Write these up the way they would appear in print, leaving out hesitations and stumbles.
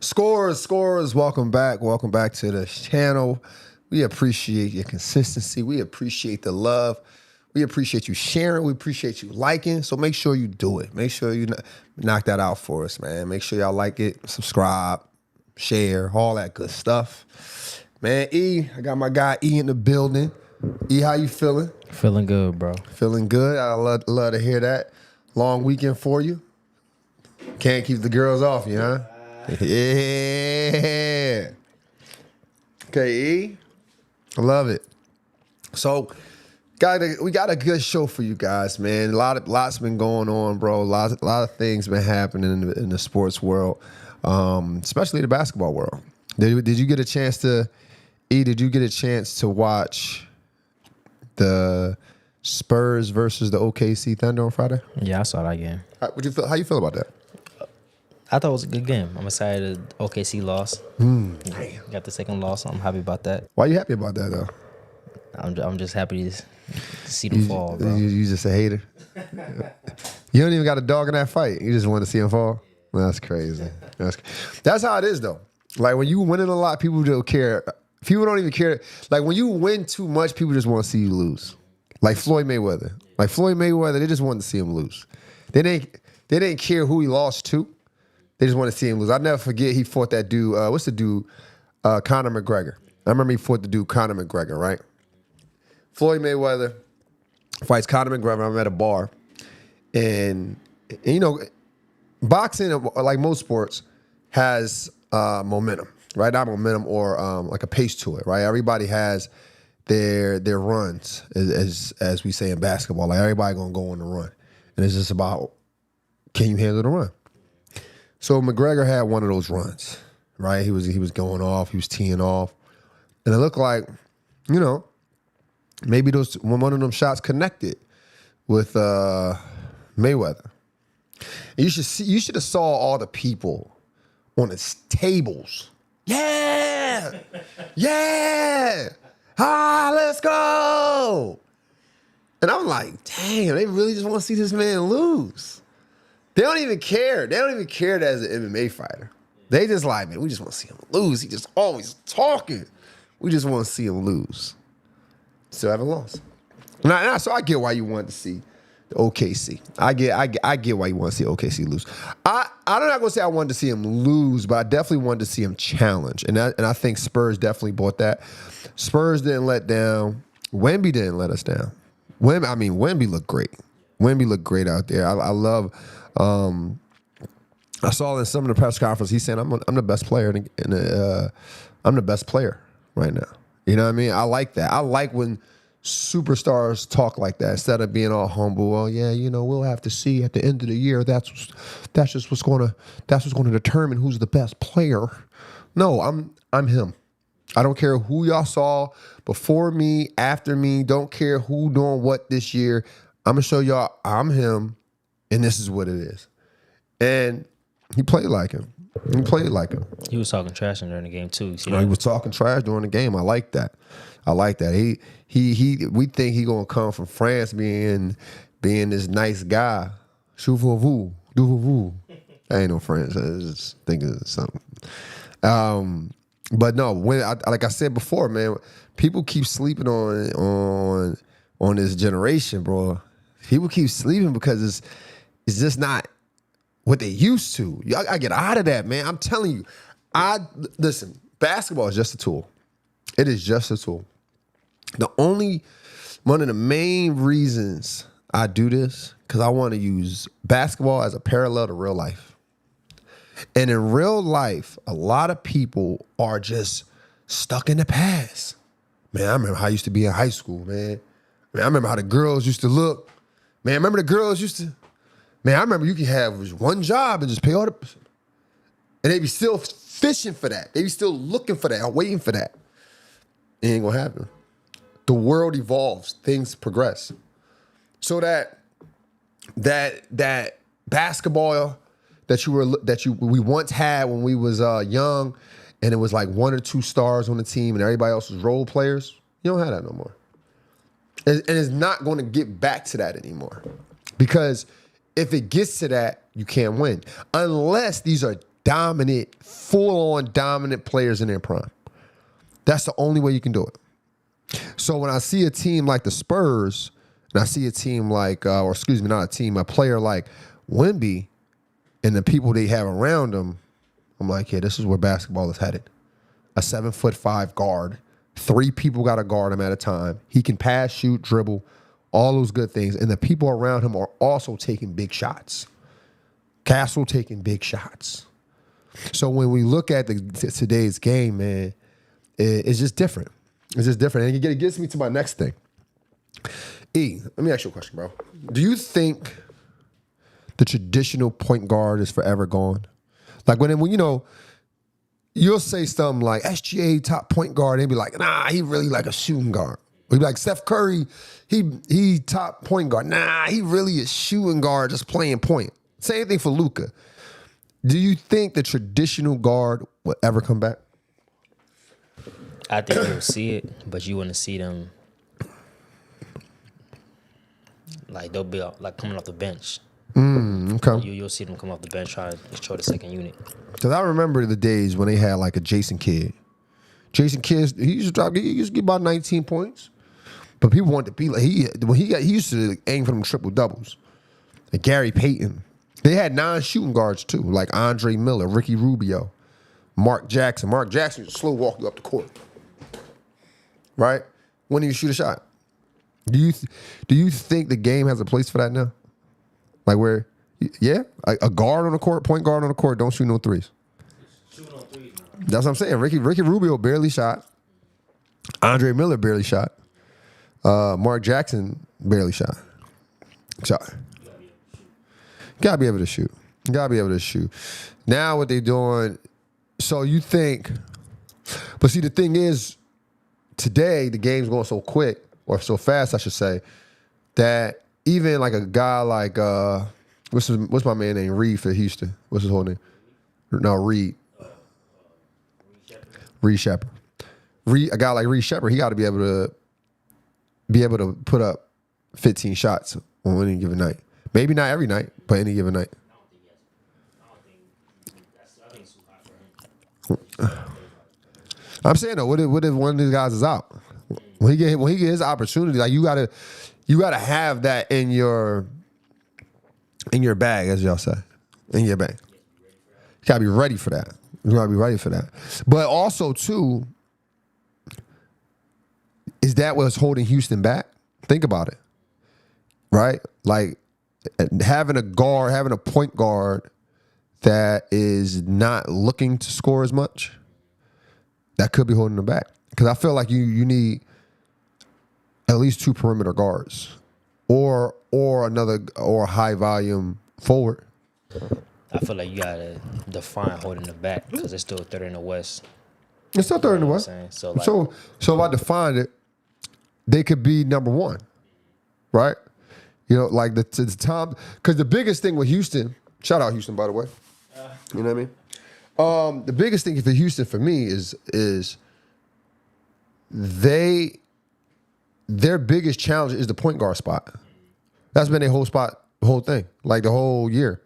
Scorers, welcome back. Welcome back to the channel. We appreciate your consistency. We appreciate the love. We appreciate you sharing. We appreciate you liking. So make sure you do it. Make sure you knock that out for us, man. Make sure y'all like it, subscribe, share, all that good stuff. Man, E, I got my guy E in the building. E, how you feeling? Feeling good, bro. Feeling good. I love to hear that. Long weekend for you. Can't keep the girls off you, huh? Yeah. Okay, E. I love it. So, we got a good show for you guys, man. Lots been going on, bro. A lot of things been happening in the sports world, especially the basketball world. Did you get a chance to, E? Did you get a chance to watch the Spurs versus the OKC Thunder on Friday? Yeah, I saw that game. How you feel about that? I thought it was a good game. I'm excited OKC lost. Got the second loss. I'm happy about that. Why you happy about that, though? I'm just happy to see them fall, bro. You just a hater? You don't even got a dog in that fight. You just want to see him fall? That's crazy. That's how it is, though. Like, when you winning a lot, people don't care. People don't even care. Like, when you win too much, people just want to see you lose. Like Floyd Mayweather. They just wanted to see him lose. They didn't care who he lost to. They just want to see him lose. I'll never forget he fought that dude. What's the dude? Conor McGregor. I remember he fought the dude Conor McGregor, right? Floyd Mayweather fights Conor McGregor. I'm at a bar. And you know, boxing, like most sports, has momentum, right? Not momentum or like a pace to it, right? Everybody has their runs, as we say in basketball. Like, everybody gonna go on the run. And it's just about, can you handle the run? So McGregor had one of those runs, right? He was going off, he was teeing off. And it looked like, you know, maybe one of them shots connected with Mayweather. And you should have saw all the people on the tables. Yeah! Yeah! Let's go! And I'm like, damn, they really just want to see this man lose. They don't even care. They don't even care that as an MMA fighter. They just like, man, we just want to see him lose. He just always talking. We just want to see him lose. Still haven't lost. So I get why you want to see the OKC. I get why you want to see OKC lose. I'm not going to say I wanted to see him lose, but I definitely wanted to see him challenge. And I think Spurs definitely bought that. Spurs didn't let down. Wemby didn't let us down. Wemby looked great. Wemby looked great out there. I love. I saw in some of the press conference, he's saying, I'm the best player I'm the best player right now. You know what I mean? I like that. I like when superstars talk like that instead of being all humble. Well, yeah, you know, we'll have to see at the end of the year. That's just what's going to determine who's the best player. No, I'm him. I don't care who y'all saw before me, after me. Don't care who doing what this year. I'm gonna show y'all I'm him, and this is what it is. And he played like him. He was talking trash during the game too. He was talking trash during the game. I like that. We think he gonna come from France being this nice guy. Chou-vou-vou, do-vou-vou. I ain't no French. I was just thinking of something. But no, like I said before, man, people keep sleeping on this generation, bro. People keep sleeping because it's just not what they used to. Y'all gotta get out of that, man. I'm telling you. Listen, basketball is just a tool. It is just a tool. One of the main reasons I do this, because I want to use basketball as a parallel to real life. And in real life, a lot of people are just stuck in the past. Man, I remember how I used to be in high school, man. I remember how the girls used to look. Man, I remember you could have just one job and just pay all the... And they be still fishing for that. They be still looking for that, waiting for that. It ain't gonna happen. The world evolves. Things progress. So that basketball that we once had when we was young, and it was like one or two stars on the team and everybody else was role players, you don't have that no more. And it's not going to get back to that anymore, because if it gets to that, you can't win. Unless these are dominant, full-on dominant players in their prime. That's the only way you can do it. So when I see a team like the Spurs, and I see a team like, or excuse me, not a team, a player like Wemby, and the people they have around them, I'm like, yeah, this is where basketball is headed. A 7'5" guard. 3 people got to guard him at a time. He can pass, shoot, dribble, all those good things. And the people around him are also taking big shots. Castle taking big shots. So when we look at today's game, man, it's just different. It's just different. And it gets me to my next thing. E, let me ask you a question, bro. Do you think the traditional point guard is forever gone? Like when you know, you'll say something like SGA top point guard, and be like, nah, he really like a shooting guard. Or be like Steph Curry, he top point guard. Nah, he really is shooting guard, just playing point. Same thing for Luka. Do you think the traditional guard will ever come back? I think you'll see it, but you want to see them like they'll be like coming off the bench. Okay. You'll see them come off the bench trying to show the second unit. Because I remember the days when they had like a Jason Kidd. Jason Kidd, he used to get about 19 points. But people wanted to be like he used to aim for them triple doubles. Like Gary Payton. They had 9 shooting guards too, like Andre Miller, Ricky Rubio, Mark Jackson. Mark Jackson used to slow walk you up the court. Right? When do you shoot a shot? Do you think the game has a place for that now? Like where, yeah, a guard on the court, point guard on the court, don't shoot no threes. Shooting on threes now. That's what I'm saying. Ricky Rubio barely shot. Andre Miller barely shot. Mark Jackson barely shot. Sorry. Gotta be able to shoot. Gotta be able to shoot. Now what they doing, so you think, but see the thing is, today the game's going so quick, or so fast I should say, that even like a guy like, what's my man name, Reed for Houston? What's his whole name? No, Reed. Reed Shepard. A guy like Reed Shepard, he got to be able to put up 15 shots on any given night. Maybe not every night, but any given night. I think it's too hot for him. I'm saying though, what if one of these guys is out? When he get his opportunity, like you gotta have that in your bag, as y'all say, in your bag. You gotta be ready for that. You gotta be ready for that. But also too, is that what's holding Houston back? Think about it, right? Like having a point guard that is not looking to score as much, that could be holding them back. Because I feel like you need at least 2 perimeter guards, or a high volume forward. I feel like you gotta define holding them back because it's still third in the West. It's still third in the You know West. what I'm saying? So if I define it, they could be number 1, right? You know, like the time, because the biggest thing with Houston, shout out Houston by the way, you know what I mean? The biggest thing for Houston for me is their biggest challenge is the point guard spot. That's been their whole thing, like the whole year.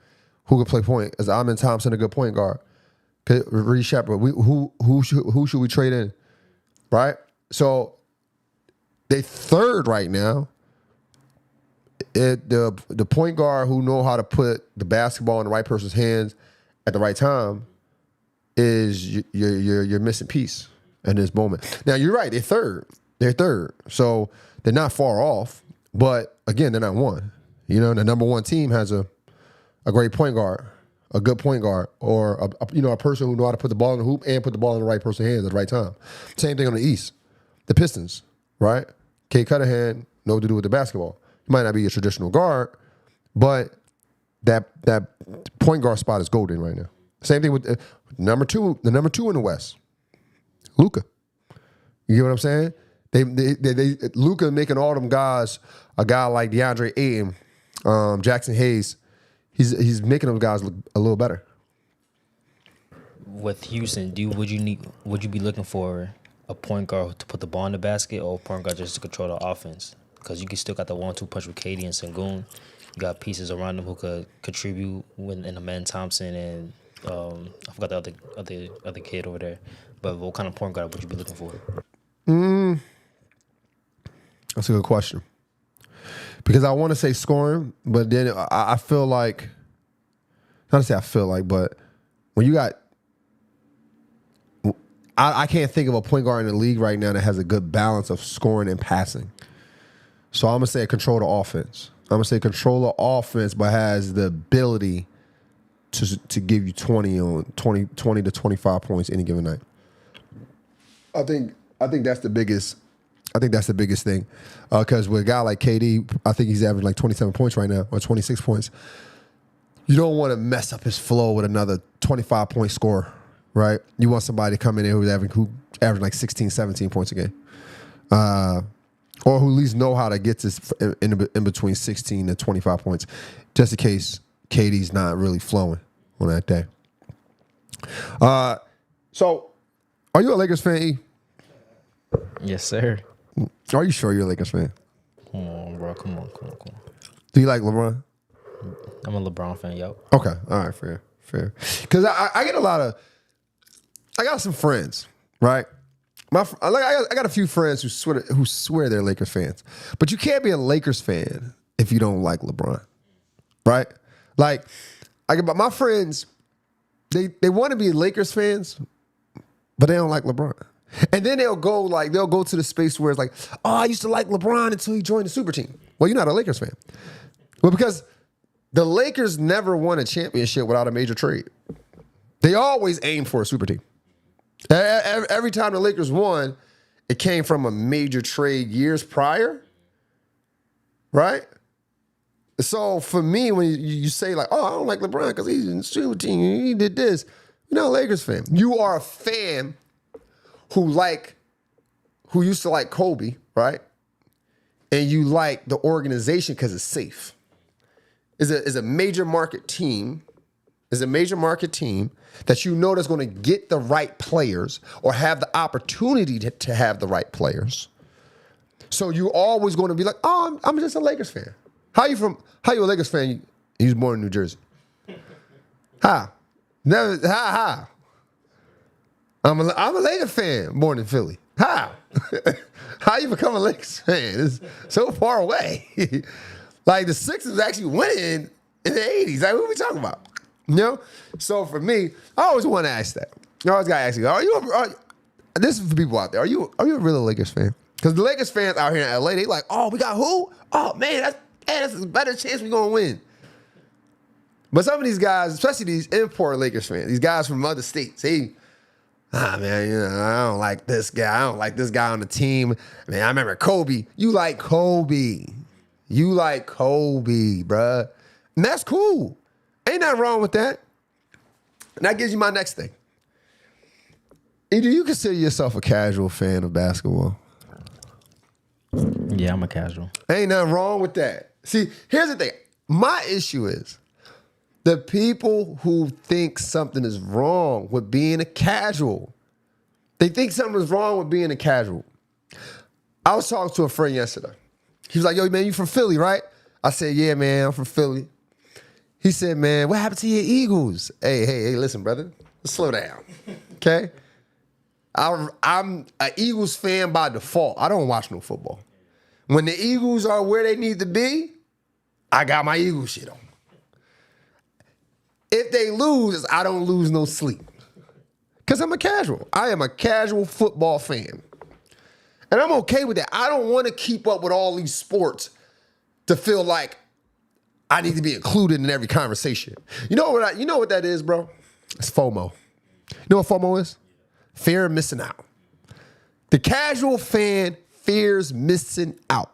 Who could play point? Is Amin Thompson a good point guard? Reed Shepard. Who should we trade in? Right? So they third right now. The point guard who know how to put the basketball in the right person's hands at the right time is your missing piece in this moment. Now you're right. They're third. So they're not far off. But again, they're not 1. You know, the number 1 team has a great point guard, a good point guard, or a person who know how to put the ball in the hoop and put the ball in the right person's hands at the right time. Same thing on the East. The Pistons, right? Kay Cunningham know what to do with the basketball. He might not be a traditional guard, but that point guard spot is golden right now. Same thing with number 2 in the West, Luka. You get what I'm saying? They Luka making all them guys, a guy like DeAndre Ayton, Jackson Hayes, he's making those guys look a little better. with Houston, would you be looking for a point guard to put the ball in the basket or a point guard just to control the offense? Because you can still got the 1-2 punch with KD and Sengun. You got pieces around them who could contribute in Amen Thompson and I forgot the other kid over there. But what kind of point guard would you be looking for? That's a good question. Because I want to say scoring, but then I feel like, not to say I feel like, but when you got, I can't think of a point guard in the league right now that has a good balance of scoring and passing. So I'm going to say control the offense. I'm going to say control the offense, but has the ability to give you 20 to 25 points any given night. I think that's the biggest. I think that's the biggest thing, because with a guy like KD, I think he's averaging like 27 points right now, or 26 points. You don't want to mess up his flow with another 25-point score, right? You want somebody to come in there who's averaging like 16, 17 points a game, or who at least know how to get this in between 16 and 25 points, just in case KD's not really flowing on that day. So, are you a Lakers fan, E? Yes, sir. Are you sure you're a Lakers fan? Come on, bro. Come on. Do you like LeBron? I'm a LeBron fan, yo. Okay, all right, fair. Because I get I got some friends, right? I got a few friends who swear they're Lakers fans, but you can't be a Lakers fan if you don't like LeBron, right? Like, my friends, they want to be Lakers fans, but they don't like LeBron. And then they'll go to the space where it's like, oh, I used to like LeBron until he joined the super team. Well, you're not a Lakers fan. Well, because the Lakers never won a championship without a major trade. They always aim for a super team. Every time the Lakers won, it came from a major trade years prior, right? So for me, when you say like, oh, I don't like LeBron because he's in the super team, he did this, you're not a Lakers fan. You are a fan who used to like Kobe, right? And you like the organization because it's safe. Is a major market team. Is a major market team that you know that's going to get the right players or have the opportunity to have the right players. So you're always going to be like, oh, I'm just a Lakers fan. How you a Lakers fan? He was born in New Jersey. How? Never. How? I'm a Lakers fan, born in Philly. How? How you become a Lakers fan? It's so far away. Like the Sixers actually winning in the 80s. Like, what are we talking about? You know? So for me, I always want to ask that. I always got to ask you, this is for people out there. Are you a real Lakers fan? Because the Lakers fans out here in LA, they like, oh, we got who? Oh, man, that's a better chance we're going to win. But some of these guys, especially these import Lakers fans, these guys from other states, man, I don't like this guy. I don't like this guy on the team. Man, I remember Kobe. You like Kobe. Bruh. And that's cool. Ain't nothing wrong with that. And that gives you my next thing. Do you consider yourself a casual fan of basketball? Yeah, I'm a casual. Ain't nothing wrong with that. See, here's the thing. My issue is the people who think something is wrong with being a casual. They think something is wrong with being a casual. I was talking to a friend yesterday. He was like, yo, man, you from Philly, right? I said, yeah, man, I'm from Philly. He said, man, what happened to your Eagles? Hey, listen, brother. Let's slow down, okay? I'm an Eagles fan by default. I don't watch no football. When the Eagles are where they need to be, I got my Eagles shit on. If they lose, I don't lose no sleep. Because I'm a casual. I am a casual football fan. And I'm okay with that. I don't want to keep up with all these sports to feel like I need to be included in every conversation. You know what that is, bro? It's FOMO. You know what FOMO is? Fear of missing out. The casual fan fears missing out.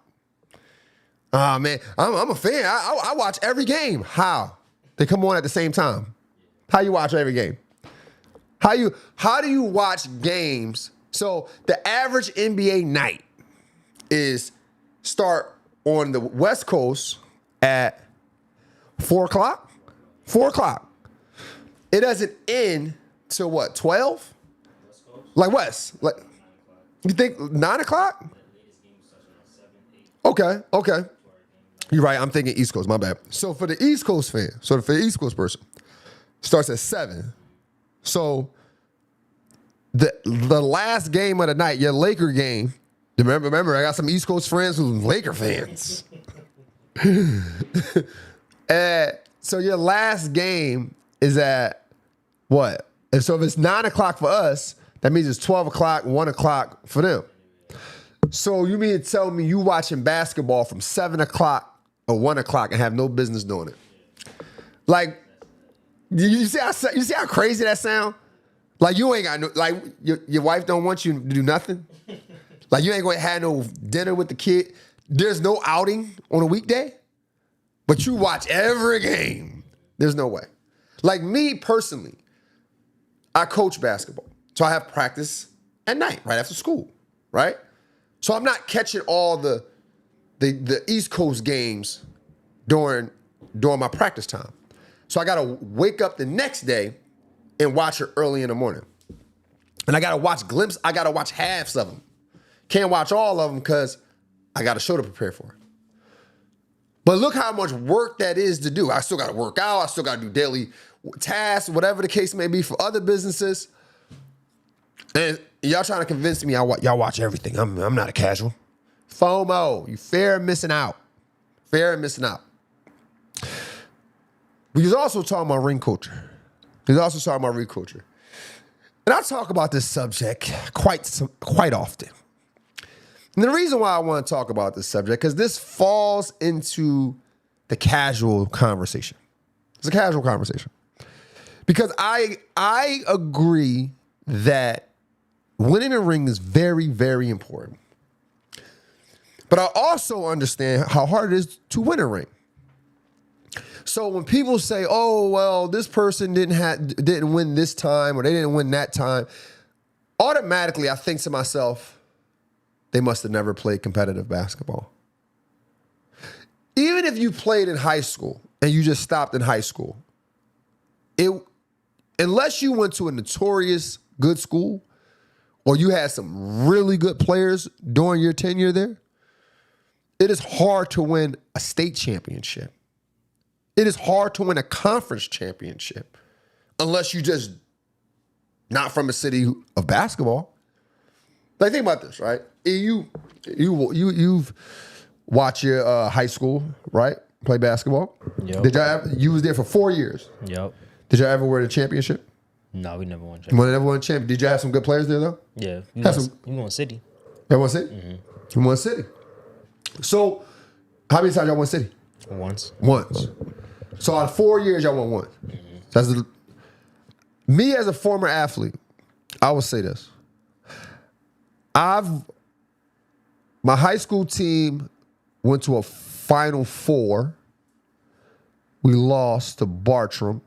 Oh, man, I'm a fan. I watch every game. How? They come on at the same time. How you watch every game? How do you watch games? So the average NBA night is start on the West Coast at 4 o'clock? 4 o'clock. It doesn't end till what, 12? Like West? Like, you think 9 o'clock? Okay. You're right. I'm thinking East Coast. My bad. So for the East Coast fan, for the East Coast person, starts at 7. So the last game of the night, your Laker game. Remember, I got some East Coast friends who's Laker fans. So your last game is at what? And so if it's 9 o'clock for us, that means it's 12 o'clock, 1 o'clock for them. So you mean to tell me you watching basketball from 7 o'clock or 1 o'clock and have no business doing it? Like, you see how crazy that sound? Like you ain't got no, like your wife don't want you to do nothing? Like you ain't going to have no dinner with the kid? There's no outing on a weekday? But you watch every game. There's no way. Like me personally, I coach basketball. So I have practice at night, right after school, right? So I'm not catching all the East Coast games during my practice time. So I got to wake up the next day and watch it early in the morning. And I got to watch glimpses. I got to watch halves of them. Can't watch all of them because I got a show to prepare for. But look how much work that is to do. I still got to work out. I still got to do daily tasks, whatever the case may be for other businesses. And y'all trying to convince me y'all watch everything. I'm not a casual. FOMO. You fear of missing out. Fear of missing out. But he's also talking about ring culture. And I talk about this subject quite often. And the reason why I want to talk about this subject, because this falls into the casual conversation. It's a casual conversation. Because I agree that winning a ring is very, very important. But I also understand how hard it is to win a ring. So when people say, oh, well, this person didn't win this time or they didn't win that time, automatically I think to myself, they must have never played competitive basketball. Even if you played in high school and you just stopped in high school, unless you went to a notorious good school or you had some really good players during your tenure there, it is hard to win a state championship. It is hard to win a conference championship unless you just not from a city of basketball. Like, think about this, right? You've watched your high school, right? Play basketball. Yep. You was there for 4 years. Yep. Did y'all ever win a championship? No, we never won You championship. never won a championship. Did y'all have some good players there though? Yeah. We won city. Y'all won city? Mm-hmm. You won city. So, how many times y'all won city? Once. So out of 4 years, y'all won one. Mm-hmm. Me as a former athlete, I will say this. My high school team went to a Final Four. We lost to Bartram.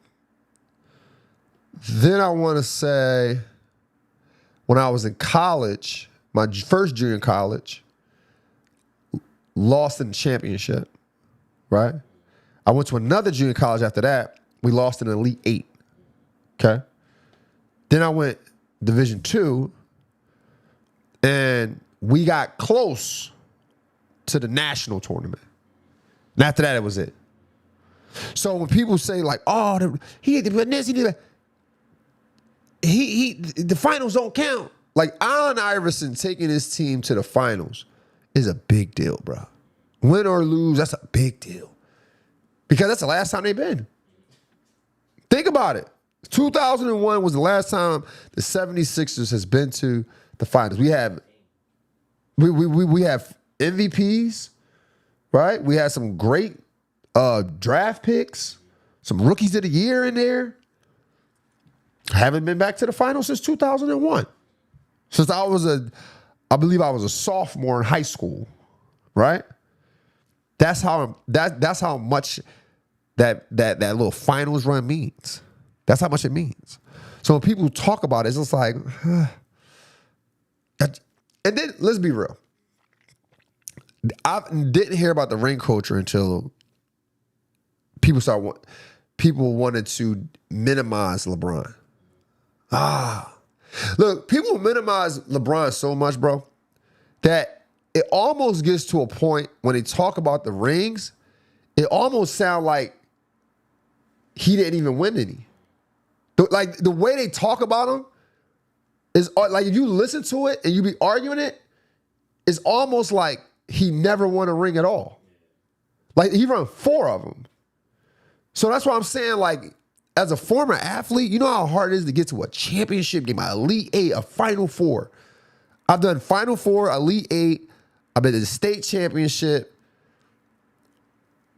Then I want to say when I was in college, my first junior college, lost in the championship, right? I went to another junior college after that. We lost in the Elite Eight, okay? Then I went Division II, and we got close to the national tournament. And after that, it was it. So when people say like, "Oh, he did this, he did that," the finals don't count. Like Allen Iverson taking his team to the finals is a big deal, bro. Win or lose, that's a big deal. Because that's the last time they've been. Think about it. 2001 was the last time the 76ers has been to the finals. We have MVPs, right? We had some great draft picks, some rookies of the year in there. Haven't been back to the finals since 2001. Since I believe I was a sophomore in high school, right? That's how much that little finals run means. That's how much it means. So when people talk about it, it's just like, and then let's be real. I didn't hear about the ring culture until people wanted to minimize LeBron. Look, people minimize LeBron so much, bro, that it almost gets to a point when they talk about the rings, it almost sounds like he didn't even win any. Like the way they talk about him is like if you listen to it and you be arguing it, it's almost like he never won a ring at all. Like he run 4 of them. So that's why I'm saying, like, as a former athlete, you know how hard it is to get to a championship game, an Elite 8, a Final Four. I've done Final Four, Elite 8. I've been to the state championship.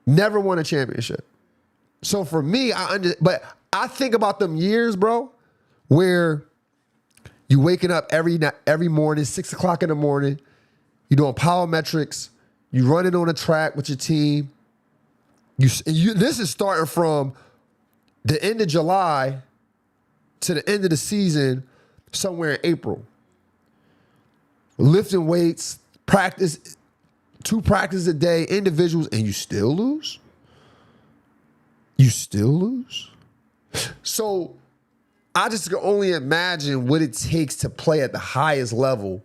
Never won a championship. So for me, but I think about them years, bro, where you waking up every morning, 6 o'clock in the morning, you doing power metrics, you running on a track with your team. This is starting from the end of July to the end of the season, somewhere in April. Lifting weights, practice, 2 practices a day, individuals, and you still lose? You still lose? So I just can only imagine what it takes to play at the highest level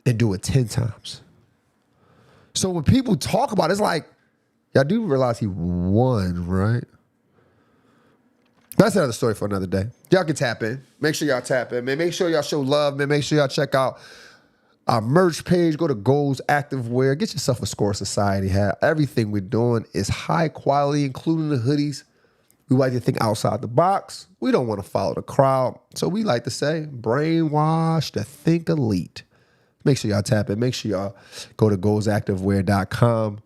and do it 10 times. So when people talk about it, it's like, y'all do realize he won, right? That's another story for another day. Y'all can tap in. Make sure y'all tap in, man. Make sure y'all show love, man. Make sure y'all check out our merch page. Go to Goals Activewear. Get yourself a Score Society hat. Everything we're doing is high quality, including the hoodies. We like to think outside the box. We don't want to follow the crowd. So we like to say, brainwash to think elite. Make sure y'all tap in. Make sure y'all go to goalsactivewear.com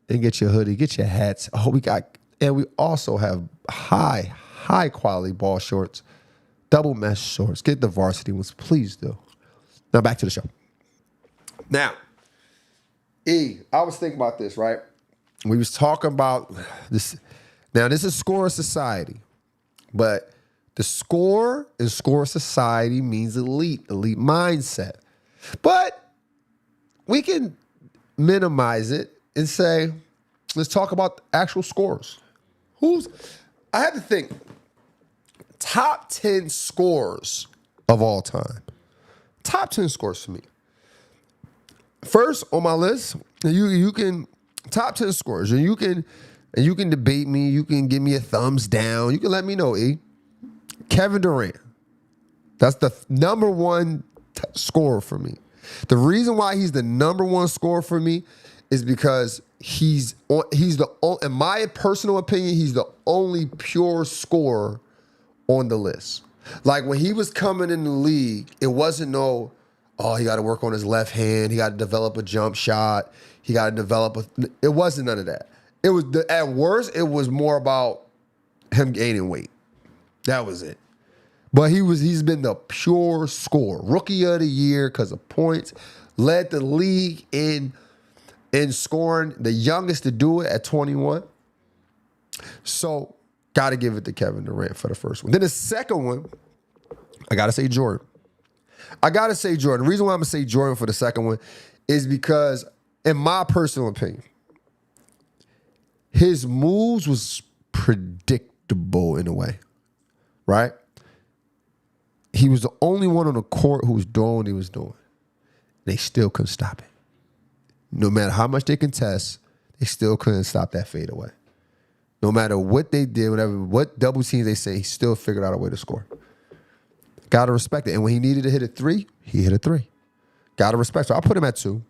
and get your hoodie, get your hats. Oh, we also have high quality ball shorts, double mesh shorts. Get the varsity ones, please do. Now back to the show. Now, I was thinking about this, right? We was talking about this. Now, this is Score Society, but the score in Score Society means elite mindset. But we can minimize it and say, let's talk about actual scores. I have to think, top 10 scores of all time. Top 10 scores for me. First on my list, you can top 10 scores, and you can debate me. You can give me a thumbs down. You can let me know, Kevin Durant. That's the number one scorer for me. The reason why he's the number one scorer for me is because in my personal opinion, he's the only pure scorer on the list. Like when he was coming in the league, it wasn't he got to work on his left hand. He got to develop a jump shot. He got to develop it wasn't none of that. It was at worst, it was more about him gaining weight. That was it. But he's been the pure scorer. Rookie of the year because of points. Led the league in scoring, the youngest to do it at 21. So, got to give it to Kevin Durant for the first one. Then the second one, I got to say Jordan. The reason why I'm going to say Jordan for the second one is because, in my personal opinion, his moves was predictable in a way, right? He was the only one on the court who was doing what he was doing. They still couldn't stop it. No matter how much they contest, they still couldn't stop that fadeaway. No matter what they did, what double teams they say, he still figured out a way to score. Got to respect it. And when he needed to hit a 3, he hit a 3. Got to respect it. So I'll put him at 2.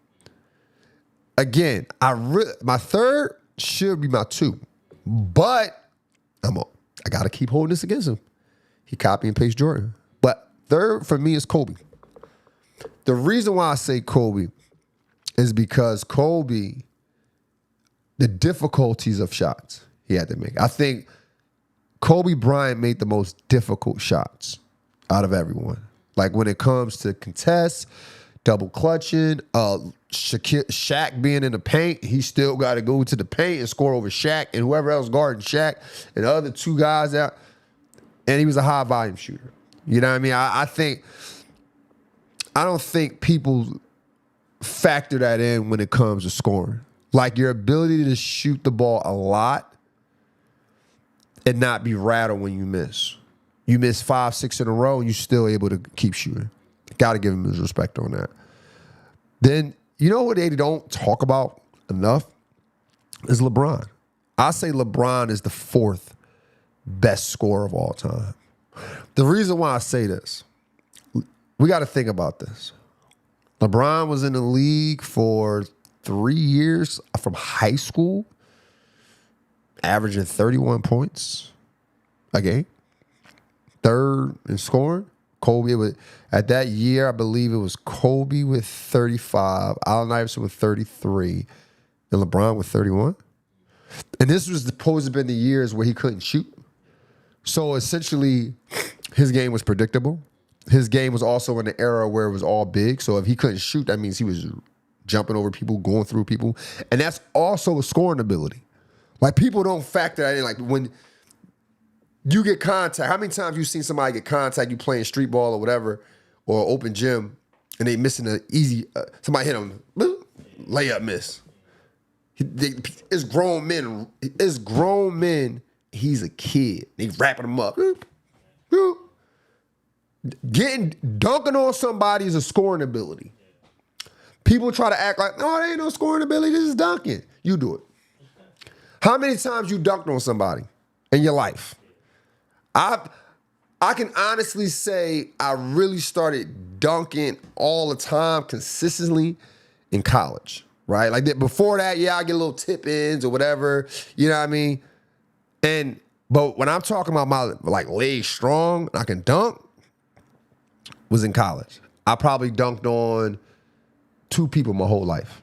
Again, my third should be my 2. But I got to keep holding this against him. He copy and paste Jordan. But third for me is Kobe. The reason why I say Kobe is because Kobe, the difficulties of shots he had to make. I think Kobe Bryant made the most difficult shots out of everyone. Like when it comes to contests, double clutching, Shaq being in the paint, he still got to go to the paint and score over Shaq and whoever else guarding Shaq and the other 2 guys out. And he was a high volume shooter. You know what I mean? I don't think people factor that in when it comes to scoring. Like your ability to shoot the ball a lot and not be rattled when you miss. You miss 5, 6 in a row and you're still able to keep shooting. Got to give him his respect on that. Then, you know what they don't talk about enough is LeBron. I say LeBron is the fourth best scorer of all time. The reason why I say this, we got to think about this. LeBron was in the league for 3 years from high school, averaging 31 points a game, third in scoring. At that year, I believe it was Kobe with 35, Allen Iverson with 33, and LeBron with 31. And this was supposed to have been the years where he couldn't shoot. So essentially, his game was predictable. His game was also in the era where it was all big. So if he couldn't shoot, that means he was jumping over people, going through people. And that's also a scoring ability. Like, people don't factor that in. Like, when you get contact, how many times you seen somebody get contact, you playing street ball or whatever, or open gym, and they missing an easy, somebody hit them, layup miss. It's grown men. He's a kid. They wrapping him up. Dunking on somebody is a scoring ability. People try to act like, no, there ain't no scoring ability. This is dunking. You do it. How many times you dunked on somebody in your life? I can honestly say I really started dunking all the time consistently in college, right? Like before that, yeah, I get little tip-ins or whatever, you know what I mean? But when I'm talking about my like legs strong, I can dunk, was in college. I probably dunked on 2 people my whole life.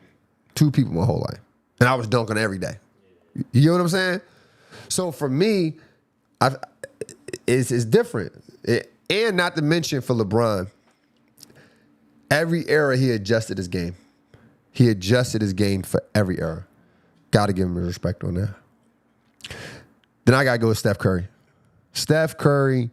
2 people my whole life. And I was dunking every day. You know what I'm saying? So for me, it's different. And not to mention for LeBron, every era he adjusted his game. He adjusted his game for every era. Got to give him respect on that. Then I got to go with Steph Curry. Steph Curry,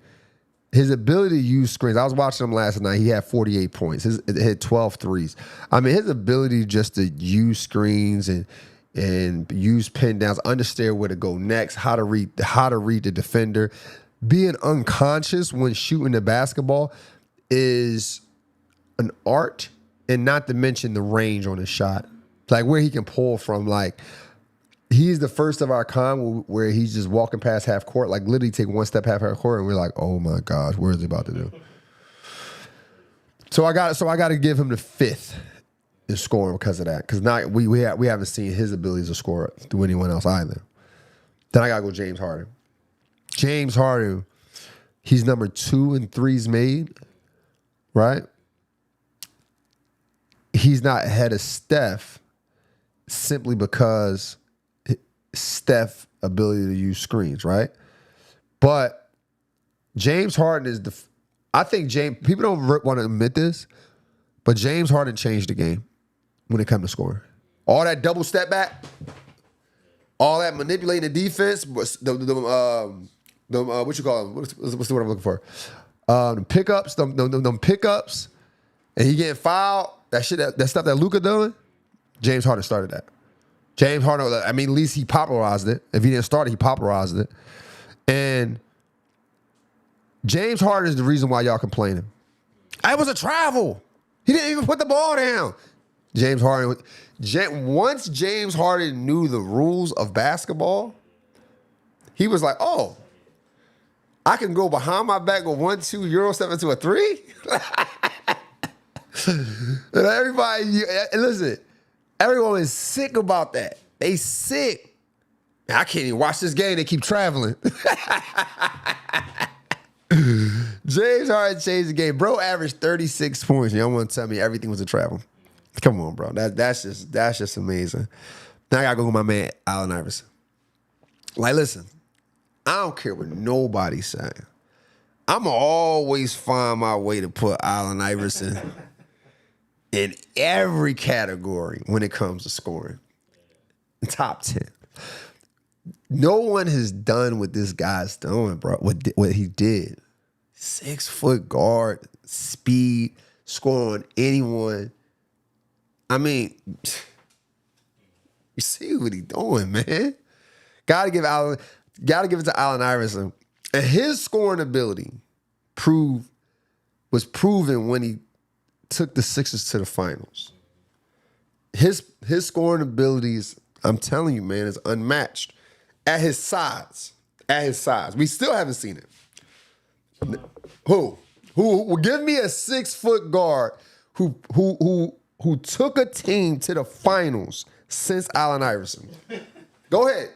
his ability to use screens. I was watching him last night. He had 48 points. He hit 12 threes. I mean, his ability just to use screens and use pin downs, understand where to go next, how to read the defender, being unconscious when shooting the basketball is an art, and not to mention the range on his shot, like where he can pull from. Like, he's the first of our kind where he's just walking past half court, like literally take one step half court, and we're like, oh my gosh, what is he about to do? So I got to give him the 5th in scoring because of that, because we haven't seen his abilities to score through anyone else either. Then I got to go James Harden. James Harden, he's number 2 in threes made, right? He's not ahead of Steph simply because Steph's ability to use screens, right? But James Harden is people don't want to admit this, but James Harden changed the game when it comes to scoring. All that double step back, all that manipulating the defense, what you call them? What's the word I'm looking for? Them pickups, them pickups, and he getting fouled. That stuff that Luka doing, James Harden started that. James Harden, I mean, at least he popularized it. If he didn't start it, he popularized it. And James Harden is the reason why y'all complaining. It was a travel. He didn't even put the ball down. James Harden, once James Harden knew the rules of basketball, he was like, oh, I can go behind my back, go 1-2, Euro step into a 3? And everybody, listen, everyone is sick about that. They sick. I can't even watch this game. They keep traveling. James Harden changed the game. Bro averaged 36 points. Y'all want to tell me everything was a travel? Come on, bro. That's just amazing. Now I got to go with my man, Allen Iverson. Like, listen, I don't care what nobody's saying. I'm going to always find my way to put Allen Iverson in every category when it comes to scoring. Top 10. No one has done what this guy's doing, bro. What he did. 6-foot guard, speed, score on anyone. I mean, you see what he doing, man. Gotta give it to Allen Iverson. And his scoring ability was proven when he took the Sixers to the finals. His scoring abilities, I'm telling you, man, is unmatched. at his size. At his size. We still haven't seen it. Who? Who give me a 6-foot guard who took a team to the finals since Allen Iverson? Go ahead.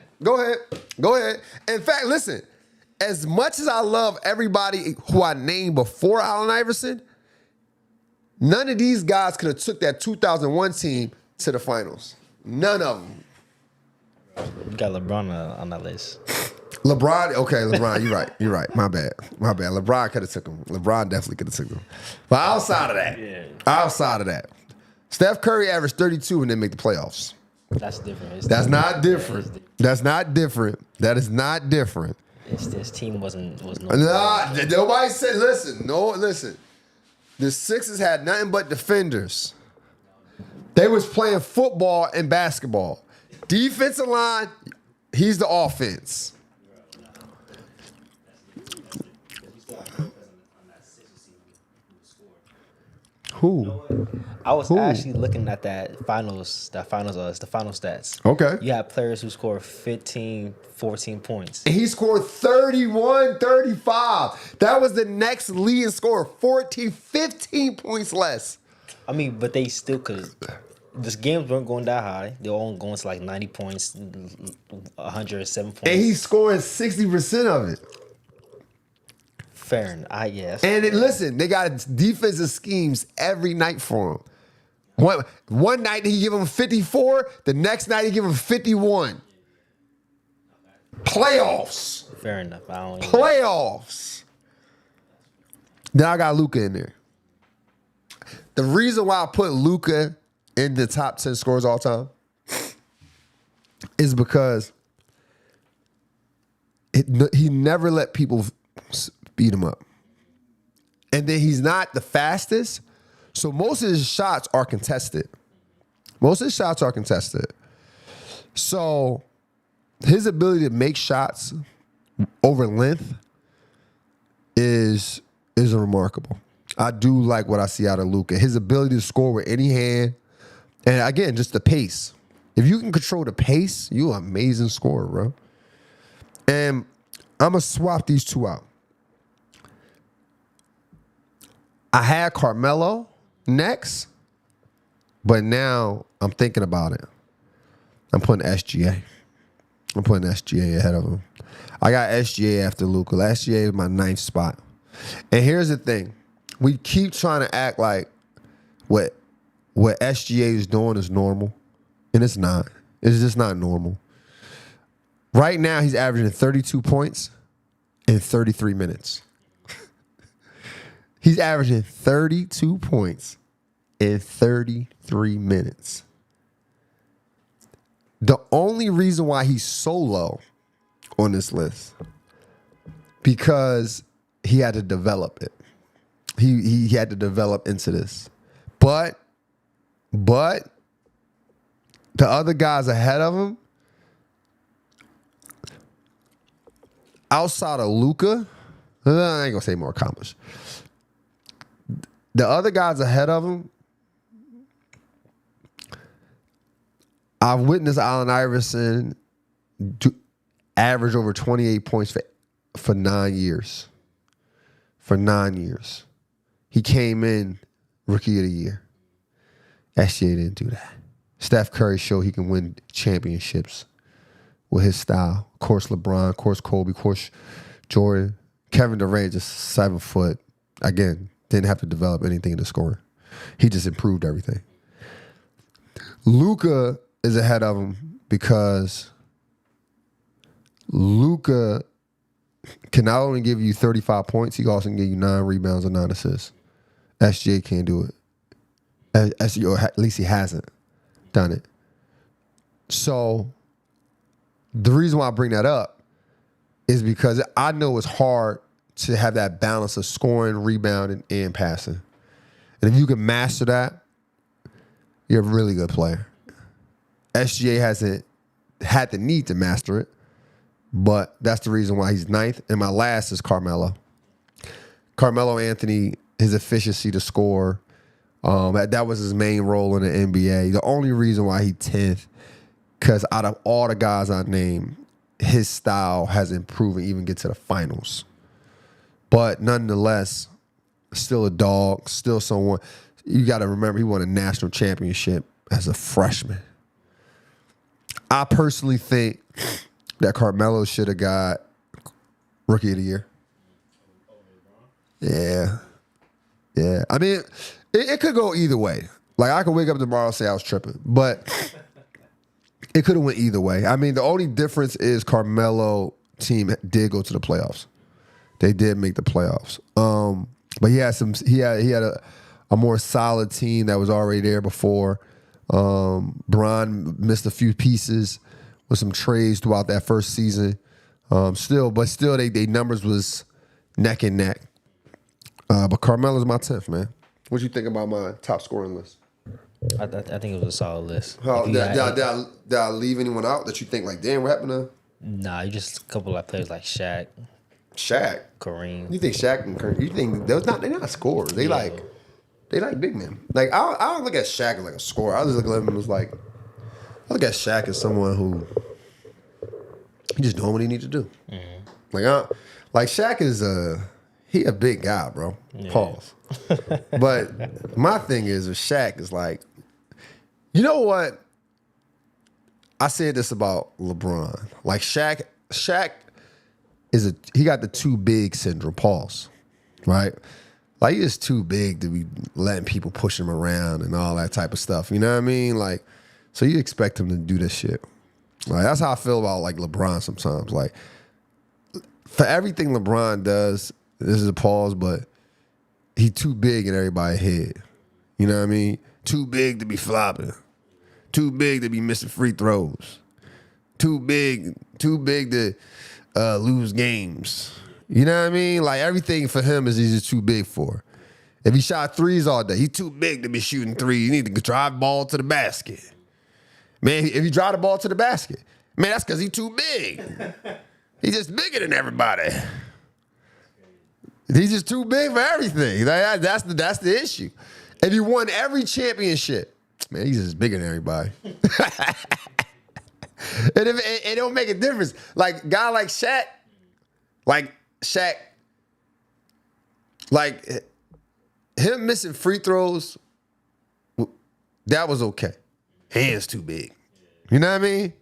In fact, listen, as much as I love everybody who I named before Allen Iverson, none of these guys could have took that 2001 team to the finals. None of them. You got LeBron on that list. LeBron, you're right. My bad. LeBron could have took him. LeBron definitely could have took him. But outside of that, Steph Curry averaged 32 and didn't make the playoffs. That's different. That's not different. That's not different. That is not different. This team was no. Nah, nobody said. Listen. The Sixers had nothing but defenders. They was playing football and basketball. Defensive line, he's the offense. Who? I was actually looking at the final stats. Okay. You had players who scored 15, 14 points. And he scored 31, 35. That was the next leading scorer, 14, 15 points less. I mean, but they still could. This games weren't going that high. They were only going to like 90 points, 107 points. And he's scoring 60% of it. Fair enough, yes. And listen, they got defensive schemes every night for him. One night he give him 54, the next night he give him 51. Playoffs. Fair enough. Playoffs. Then I got Luka in there. The reason why I put Luka in the top 10 scorers all time is because he never let people beat him up. And then he's not the fastest, so most of his shots are contested. So his ability to make shots over length is remarkable. I do like what I see out of Luka. His ability to score with any hand, and again, just the pace. If you can control the pace, you're an amazing scorer, bro. And I'm going to swap these two out. I had Carmelo next, but now I'm thinking about it. I'm putting SGA. I'm putting SGA ahead of him. I got SGA after Luka. SGA is my 9th spot. And here's the thing. We keep trying to act like what SGA is doing is normal, and it's not. It's just not normal. Right now, he's averaging 32 points in 33 minutes. He's averaging 32 points in 33 minutes. The only reason why he's so low on this list, because he had to develop it. He had to develop into this. But the other guys ahead of him, outside of Luka, I ain't gonna say more accomplished. The other guys ahead of him, I've witnessed Allen Iverson average over 28 points for 9 years. For 9 years. He came in Rookie of the Year. SGA didn't do that. Steph Curry showed he can win championships with his style. Of course, LeBron, of course, Kobe, of course, Jordan. Kevin Durant, just 7 foot. Again, didn't have to develop anything to score. He just improved everything. Luka is ahead of him because Luka can not only give you 35 points, he can also give you 9 rebounds and 9 assists. SGA can't do it. At least he hasn't done it. So the reason why I bring that up is because I know it's hard to have that balance of scoring, rebounding, and passing. And if you can master that, you're a really good player. SGA hasn't had the need to master it, but that's the reason why he's 9th. And my last is Carmelo. Carmelo Anthony, his efficiency to score, that was his main role in the NBA. The only reason why he's 10th, because out of all the guys I named, his style has improved and even get to the finals. But nonetheless, still a dog, still someone. You got to remember he won a national championship as a freshman. I personally think that Carmelo should have got Rookie of the Year. Yeah. Yeah. I mean, it could go either way. Like, I could wake up tomorrow and say I was tripping. But it could have went either way. I mean, the only difference is Carmelo team did go to the playoffs. They did make the playoffs. But he had a more solid team that was already there before. Bron missed a few pieces with some trades throughout that first season. Still, they numbers was neck and neck. But Carmelo's my 10th, man. What you think about my top scoring list? I think it was a solid list. Did I leave anyone out that you think like, damn, what happened to? Nah, you just a couple of players like Shaq, Kareem. You think Shaq and Curry? You think they're not scorers? They like big men. Like I don't look at Shaq as like a scorer. I just look at him as like I look at Shaq as someone who he just doing what he needs to do. Mm-hmm. Like Shaq is he a big guy, bro. Yeah. Pause. But my thing is with Shaq is like, you know what? I said this about LeBron. Like Shaq he got the too big syndrome. Pause. Right? Like he's just too big to be letting people push him around and all that type of stuff. You know what I mean? Like, so you expect him to do this shit. Like that's how I feel about like LeBron sometimes. Like for everything LeBron does, this is a pause, but he too big in everybody's head. You know what I mean? Too big to be flopping. Too big to be missing free throws. Too big to lose games. You know what I mean? Like everything for him is he's just too big for. If he shot threes all day, he's too big to be shooting threes. You need to drive the ball to the basket. Man, if you drive the ball to the basket, man, that's because he's too big. He's just bigger than everybody. He's just too big for everything. That's the issue. If you won every championship, man, he's just bigger than everybody. And it don't make a difference. Like, guy like Shaq, him missing free throws, that was okay. Hands too big. You know what I mean?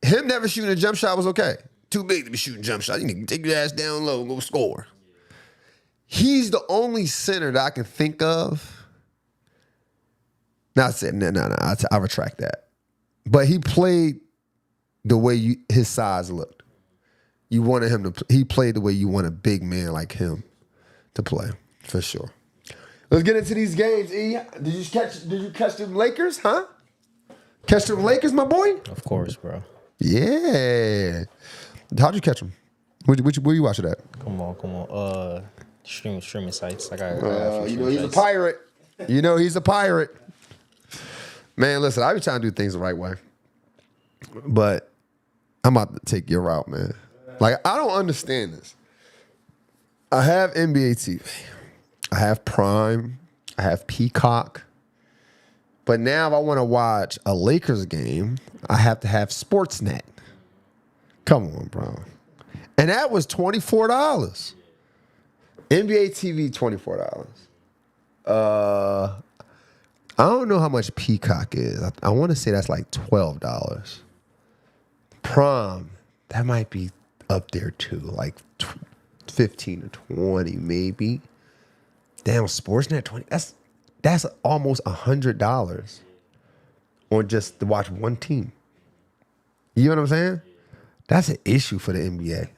Him never shooting a jump shot was okay. Too big to be shooting jump shots. You need to take your ass down low and go score. He's the only center that I can think of. Not saying no. I retract that. But he played the way his size looked. You wanted him to. He played the way you want a big man like him to play, for sure. Let's get into these games. E, did you catch them Lakers? Huh? Catch them Lakers, my boy? Of course, bro. Yeah. How'd you catch them? Where you watch it at? Come on. Streaming sites. I got he's a pirate. You know he's a pirate. Man, listen, I be trying to do things the right way. But I'm about to take your route, man. Like, I don't understand this. I have NBA TV. I have Prime. I have Peacock. But now if I want to watch a Lakers game, I have to have Sportsnet. Come on, bro. And that was $24. NBA TV, $24. I don't know how much Peacock is. I want to say that's like $12. Prime, that might be up there too, like 15 or 20 maybe. Damn, Sportsnet 20. That's almost $100 on just to watch one team. You know what I'm saying? That's an issue for the NBA.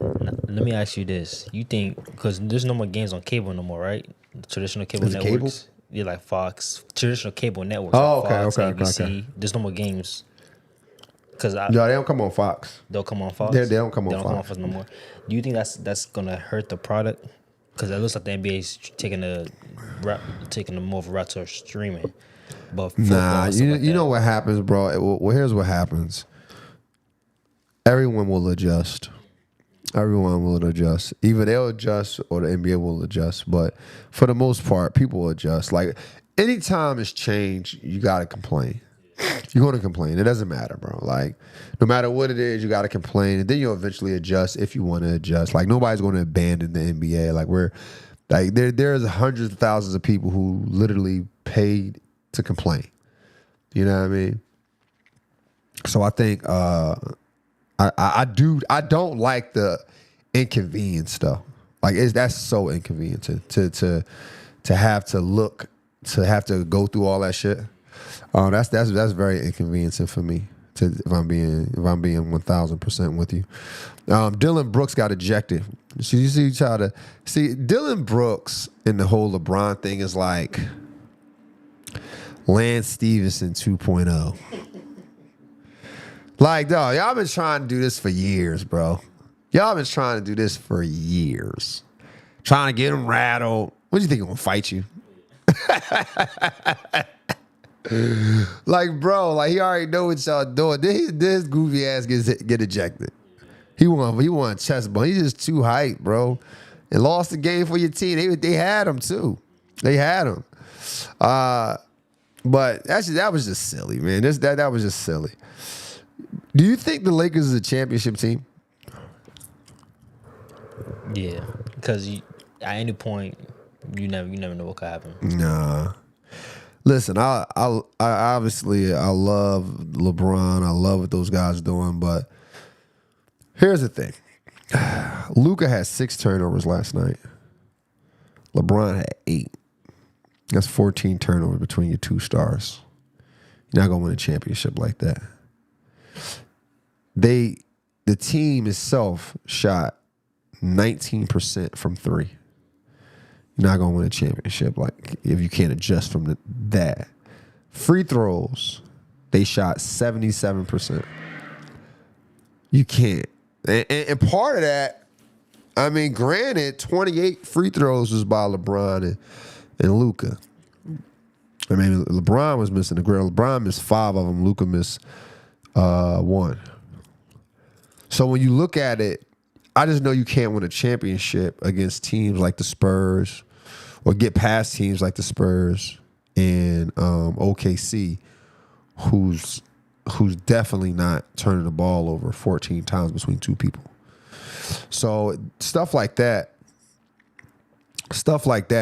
Let me ask you this: you think because there's no more games on cable no more, right? Traditional cable Is it networks, cable? Yeah, like Fox, traditional cable networks. Oh, like Fox, okay. ABC. There's no more games. Cause No, they don't come on Fox. They'll come on Fox. They don't come on They don't come on Fox. Fox no more. Do you think that's gonna hurt the product? Because it looks like the NBA is taking a more of a route to streaming. But Nah, you know what happens, bro? Well, here's what happens. Everyone will adjust. Everyone will adjust. Either they'll adjust or the NBA will adjust. But for the most part, people will adjust. Like, anytime it's changed, you got to complain. You're going to complain. It doesn't matter, bro. Like, no matter what it is, you got to complain. And then you'll eventually adjust if you want to adjust. Like, nobody's going to abandon the NBA. Like, there's hundreds of thousands of people who literally paid to complain. You know what I mean? So I think I don't like the inconvenience stuff. Like, that's so inconvenient to have to go through all that shit. That's very inconveniencing for me. If I'm being 1000% with you. Dylan Brooks got ejected. So you see Dylan Brooks and the whole LeBron thing is like Lance Stevenson 2.0. Like, dog, y'all been trying to do this for years, bro. Y'all been trying to do this for years. Trying to get him rattled. What do you think, he's gonna fight you? Like, bro, like he already know what y'all doing. This goofy ass get ejected. He won chest bump. He's just too hyped, bro. And lost the game for your team. They had him too. They had him. But actually, that was just silly, man. That was just silly. Do you think the Lakers is a championship team? Yeah, because at any point you never know what could happen. Nah. Listen, I obviously I love LeBron. I love what those guys are doing, but here's the thing. Luka had 6 turnovers last night. LeBron had 8. That's 14 turnovers between your two stars. You're not gonna win a championship like that. The team itself shot 19% from 3. You're not gonna win a championship like if you can't adjust from that. Free throws, they shot 77%. You can't. And part of that, I mean, granted, 28 free throws was by LeBron and Luka. I mean, LeBron was missing the grill. LeBron missed 5 of them. Luka missed 1. So when you look at it, I just know you can't win a championship against teams like the Spurs or get past teams like the Spurs and OKC, who's definitely not turning the ball over 14 times between 2 people. So stuff like that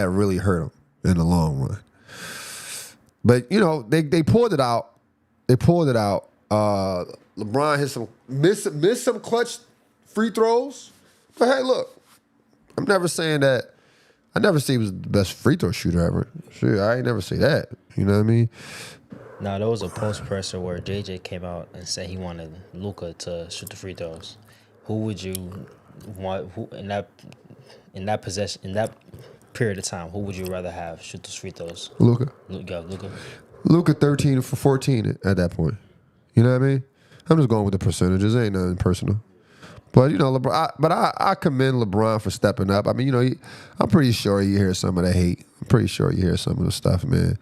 really hurt them in the long run. But you know they pulled it out. LeBron missed some clutch free throws. But hey, look, I'm never saying that. I never say he was the best free throw shooter ever. Sure, I ain't never say that. You know what I mean? Now there was a post presser where JJ came out and said he wanted Luka to shoot the free throws. Who would you want? Who in that period of time? Who would you rather have shoot those free throws? Luka. Luka 13 for 14 at that point. You know what I mean? I'm just going with the percentages. It ain't nothing personal. But, you know, LeBron, I commend LeBron for stepping up. I mean, you know, I'm pretty sure you hear some of the hate. I'm pretty sure you hear some of the stuff, man.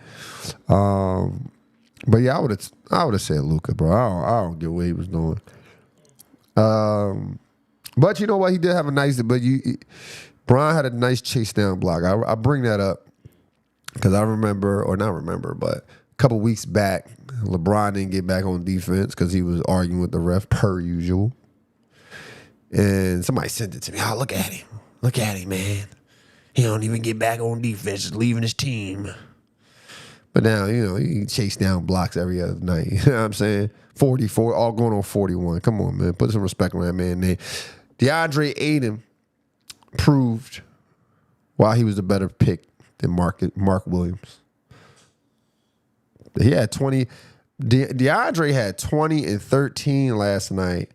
But yeah, I would have said Luka, bro. I don't get what he was doing. But you know what? He did have a nice. Bron had a nice chase down block. I bring that up because I remember, or not remember, but a couple weeks back, LeBron didn't get back on defense because he was arguing with the ref per usual. And somebody sent it to me. Oh, look at him. Look at him, man. He don't even get back on defense, just leaving his team. But now, you know, he chase down blocks every other night. You know what I'm saying? 44, all going on 41. Come on, man. Put some respect on that man name. DeAndre Ayton proved why he was the better pick than Mark Williams. He had 20. DeAndre had 20 and 13 last night.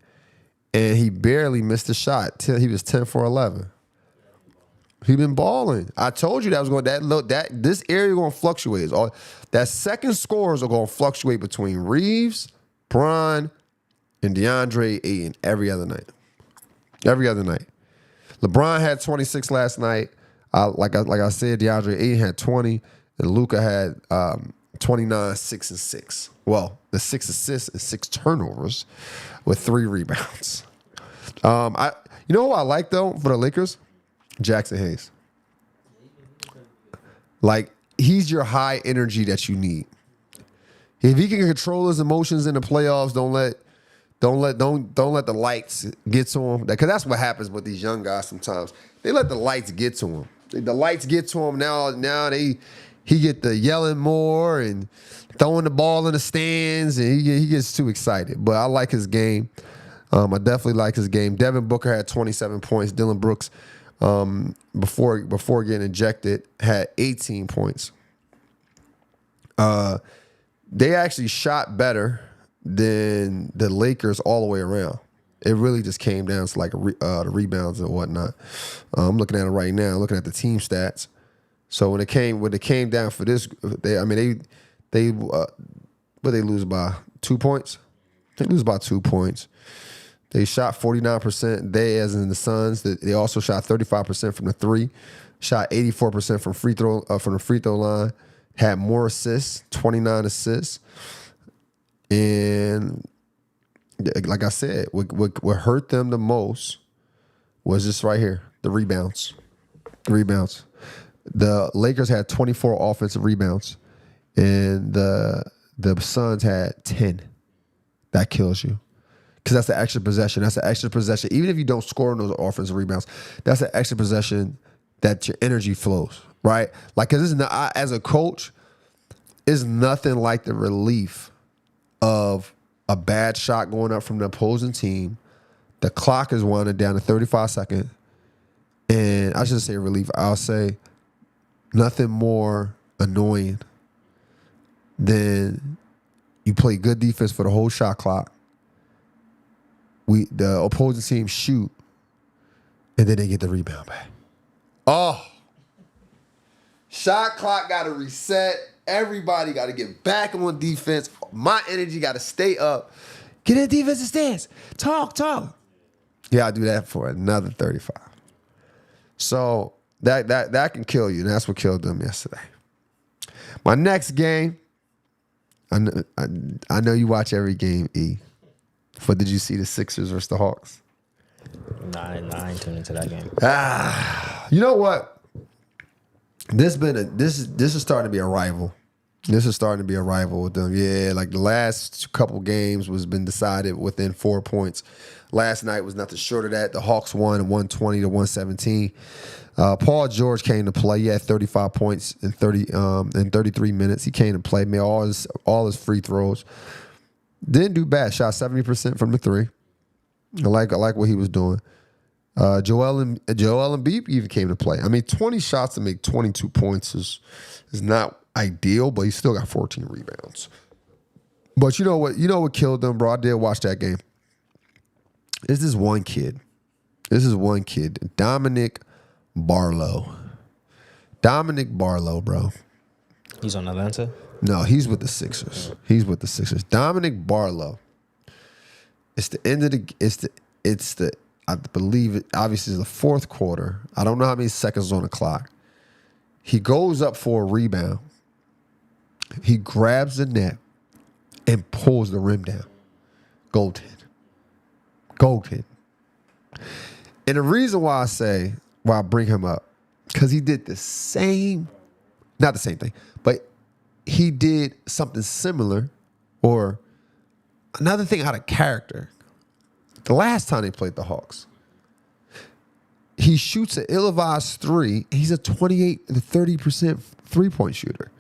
And he barely missed a shot till he was 10 for 11. He been balling. I told you that was going this area going to fluctuate. That second scores are going to fluctuate between Reeves, Bron, and DeAndre Ayton every other night. Every other night. LeBron had 26 last night. Like I said, DeAndre Ayton had 20, and Luka had 29, 6, and 6. Well, the 6 assists and 6 turnovers with 3 rebounds. You know who I like though for the Lakers? Jackson Hayes. Like, he's your high energy that you need. If he can control his emotions in the playoffs, don't let the lights get to him. Because that's what happens with these young guys sometimes. They let the lights get to him. The lights get to him now. He get the yelling more and throwing the ball in the stands, and he gets too excited. But I like his game. I definitely like his game. Devin Booker had 27 points. Dylan Brooks, before getting ejected, had 18 points. They actually shot better than the Lakers all the way around. It really just came down to like the rebounds and whatnot. I'm looking at it right now, looking at the team stats. So when it came down for this, they lose by 2 points. They lose by 2 points. They shot 49%. They, as in the Suns, they also shot 35% from the three, shot 84% from the free throw line, had more assists, 29 assists, and like I said, what hurt them the most was this right here, the rebounds. The Lakers had 24 offensive rebounds, and the Suns had 10. That kills you. Because that's an extra possession. That's an extra possession. Even if you don't score on those offensive rebounds, that's an extra possession that your energy flows, right? Like, because as a coach, it's nothing like the relief of a bad shot going up from the opposing team. The clock is winding down to 35 seconds. And I shouldn't say relief. I'll say nothing more annoying than you play good defense for the whole shot clock. The opposing team shoot, and then they get the rebound back. Oh. Shot clock got to reset. Everybody got to get back on defense. My energy got to stay up. Get in defensive stance. Talk. Yeah, I'll do that for another 35. So that can kill you. And that's what killed them yesterday. My next game, I know you watch every game, E. But did you see the Sixers versus the Hawks? Nah, I ain't tuned into that game. You know what? This is starting to be a rival. This is starting to be a rival with them. Yeah, like the last couple games was been decided within 4 points. Last night was nothing short of that. The Hawks won 120 to 117. Paul George came to play. He had 35 points in 33 minutes. He came to play, made all his free throws. Didn't do bad. Shot 70% from the three. I like what he was doing. Joel Embiid even came to play. I mean, 20 shots to make 22 points is not ideal, but he still got 14 rebounds. But you know what killed them, bro? I did watch that game. It's this one kid. Dominic Barlow. Bro. He's on Atlanta? No, he's with the Sixers. Dominic Barlow. It's the end of the. I believe it obviously is the fourth quarter. I don't know how many seconds on the clock. He goes up for a rebound. He grabs the net and pulls the rim down. Goaltend. And the reason why I bring him up, because he did not the same thing, but he did something similar or another thing out of character. The last time they played the Hawks, he shoots an ill-advised three. He's a 28 to 30% three-point shooter.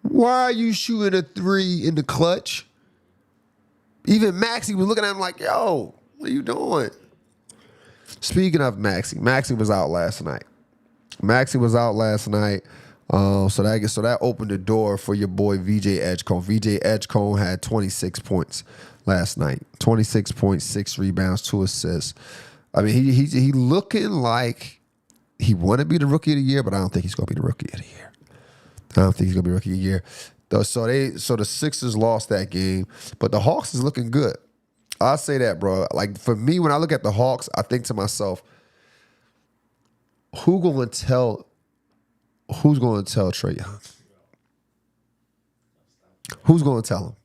Why are you shooting a three in the clutch? Even Maxey was looking at him like, yo, what are you doing? Speaking of Maxey was out last night. So that opened the door for your boy VJ Edgecombe. VJ Edgecombe had 26 points last night. 26 points, 6 rebounds, 2 assists. I mean, he looking like he want to be the rookie of the year, but I don't think he's going to be the rookie of the year. So the Sixers lost that game, but the Hawks is looking good. I'll say that, bro. Like, for me, when I look at the Hawks, I think to myself, who's going to tell Trae Young? Who's going to tell him?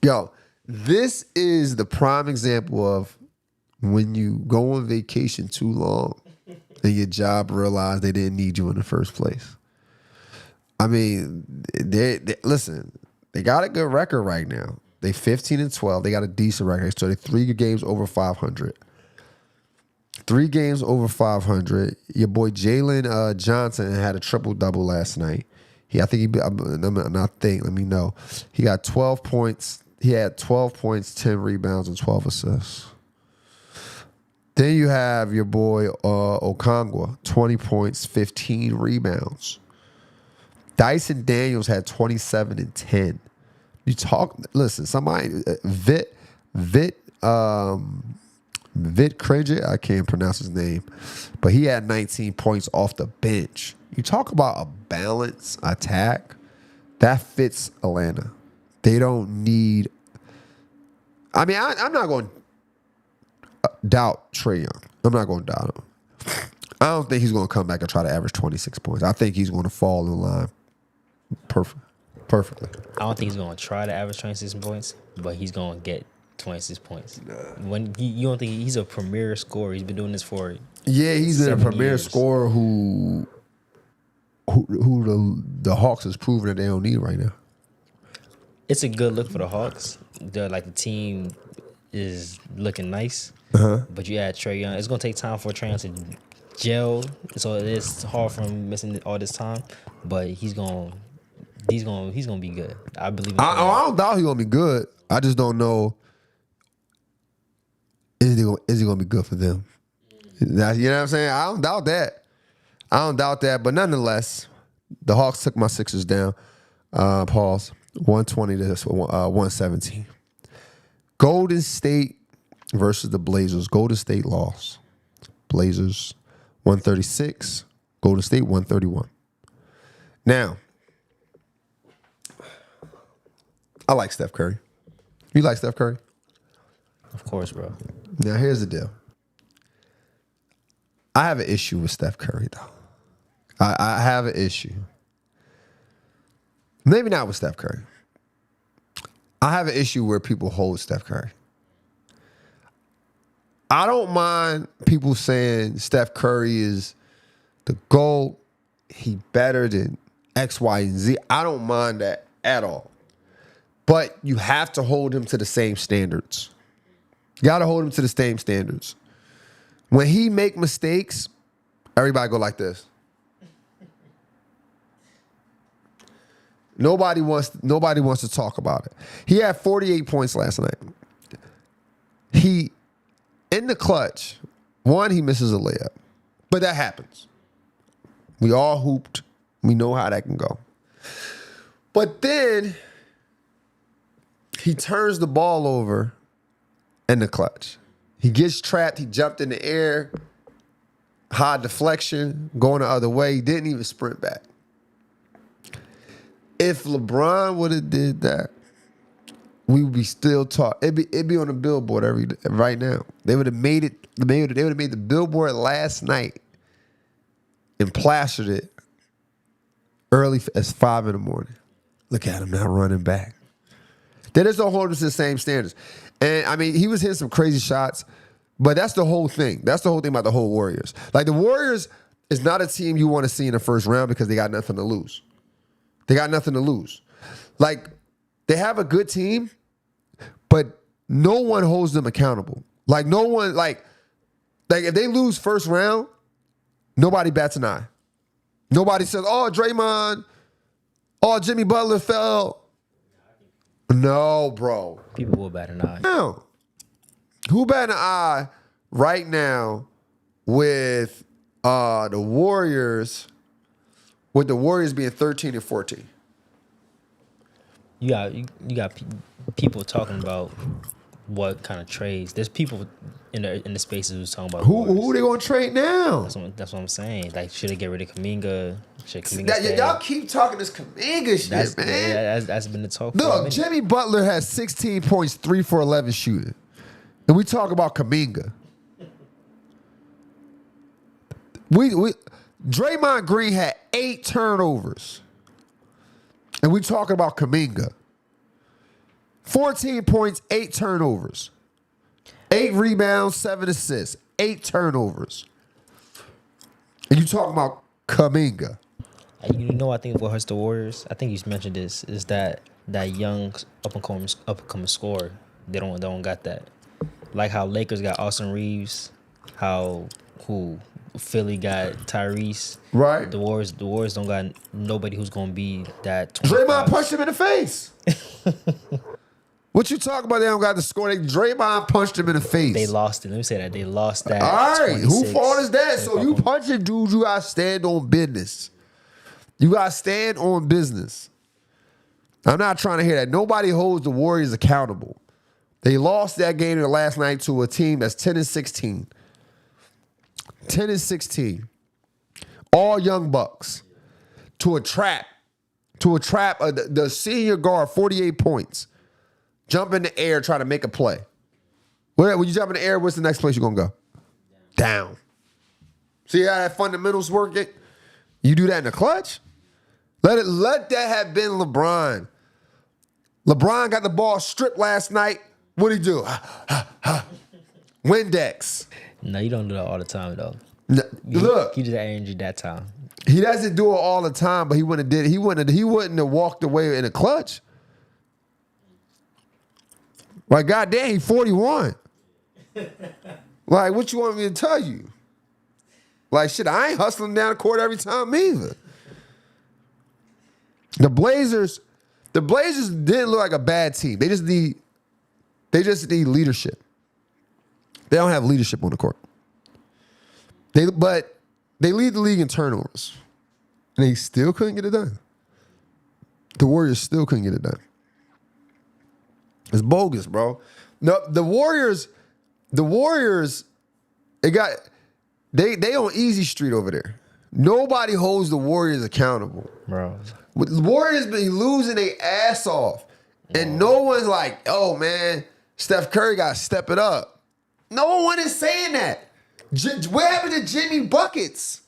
Yo, this is the prime example of when you go on vacation too long and your job realized they didn't need you in the first place. I mean, they listen. They got a good record right now. They 15-12. They got a decent record. So they 3 games over 500. 3 games over 500. Your boy Jalen Johnson had a triple-double last night. Let me know. He got 12 points. He had 12 points, 10 rebounds, and 12 assists. Then you have your boy Okongwu, 20 points, 15 rebounds. Dyson Daniels had 27 and 10. Listen, somebody, Vit Krejci, I can't pronounce his name, but he had 19 points off the bench. You talk about a balanced attack, that fits Atlanta. They don't need. I mean, I'm not going to doubt Trae Young. I'm not going to doubt him. I don't think he's going to come back and try to average 26 points. I think he's going to fall in line perfectly. I don't think he's going to try to average 26 points, but he's going to get 26 points. Nah. When you don't think he's a premier scorer? He's been doing this for he's been a premier scorer who the Hawks has proven that they don't need right now. It's a good look for the Hawks. The team is looking nice, but you add Trae Young. It's gonna take time for Trae Young to gel, so it's hard for him missing all this time. But he's gonna be good. I believe. I don't doubt he's gonna be good. I just don't know. Is he gonna be good for them? You know what I'm saying? I don't doubt that. But nonetheless, the Hawks took my Sixers down. Pause. 120 to 117. Golden State versus the Blazers. Golden State lost. Blazers 136. Golden State 131. Now, I like Steph Curry. You like Steph Curry? Of course, bro. Now, here's the deal. I have an issue with Steph Curry, though. I have an issue. Maybe not with Steph Curry. I have an issue where people hold Steph Curry. I don't mind people saying Steph Curry is the GOAT. He better than X, Y, and Z. I don't mind that at all. But you have to hold him to the same standards. You got to hold him to the same standards. When he make mistakes, everybody go like this. Nobody wants to talk about it. He had 48 points last night. He, in the clutch, he misses a layup. But that happens. We all hooped. We know how that can go. But then he turns the ball over in the clutch. He gets trapped. He jumped in the air. High deflection, going the other way. He didn't even sprint back. If LeBron would have did that, we would be still talking. It'd be on the billboard right now. They would have made it. They would have made the billboard last night and plastered it early as 5 a.m. Look at him now running back. They just don't hold him to the same standards. And I mean, he was hitting some crazy shots, but that's the whole thing. That's the whole thing about the whole Warriors. Like the Warriors is not a team you want to see in the first round because they got nothing to lose. They got nothing to lose. Like, they have a good team, but no one holds them accountable. Like, no one, like if they lose first round, nobody bats an eye. Nobody says, oh, Draymond, oh, Jimmy Butler fell. No, bro. People will bat an eye. No. Who bat an eye right now with the Warriors? With the Warriors being 13 and 14. You got people talking about what kind of trades. There's people in the spaces who's talking about who they gonna trade now? That's what I'm saying. Like, should they get rid of Kuminga? Y'all keep talking this Kuminga shit, man. That's been the talk. Look, Jimmy Butler has 16 points, 3 for 11 shooting, and we talk about Kuminga. Draymond Green had 8 turnovers. And we talking about Kuminga. 14 points, 8 turnovers. 8 rebounds, 7 assists. 8 turnovers. And you talking about Kuminga. You know, I think what hurts the Warriors. I think you mentioned this is that young up and coming scorer. They don't got that. Like how Lakers got Austin Reeves, how who Philly got Tyrese. Right. The Warriors don't got nobody who's gonna be that. Draymond punched him in the face. What you talking about? They don't got the score. Draymond punched him in the face. They lost it. Let me say that they lost that. All right, who fault is that? So you 25. punching dudes, you gotta stand on business. You gotta stand on business. I'm not trying to hear that. Nobody holds the Warriors accountable. They lost that game last night to a team that's 10-16. 10-16. All young bucks. To a trap. The senior guard, 48 points. Jump in the air, try to make a play. When you jump in the air, what's the next place you're going to go? Down. See how that fundamentals work it? You do that in the clutch? Let that have been LeBron. LeBron got the ball stripped last night. What'd he do? Windex. No, you don't do that all the time though. Look, You did that energy that time. he doesn't do it all the time, but he wouldn't have did it. He wouldn't have walked away in a clutch. Like, goddamn, he 41. Like, what you want me to tell you? Like, shit, I ain't hustling down the court every time either. The Blazers didn't look like a bad team. They just need leadership. They don't have leadership on the court. But they lead the league in turnovers. And they still couldn't get it done. The Warriors still couldn't get it done. It's bogus, bro. No, the Warriors, they on easy street over there. Nobody holds the Warriors accountable. Bro. The Warriors been losing their ass off. And no one's like, oh man, Steph Curry got to step it up. No one is saying that. What happened to Jimmy Buckets?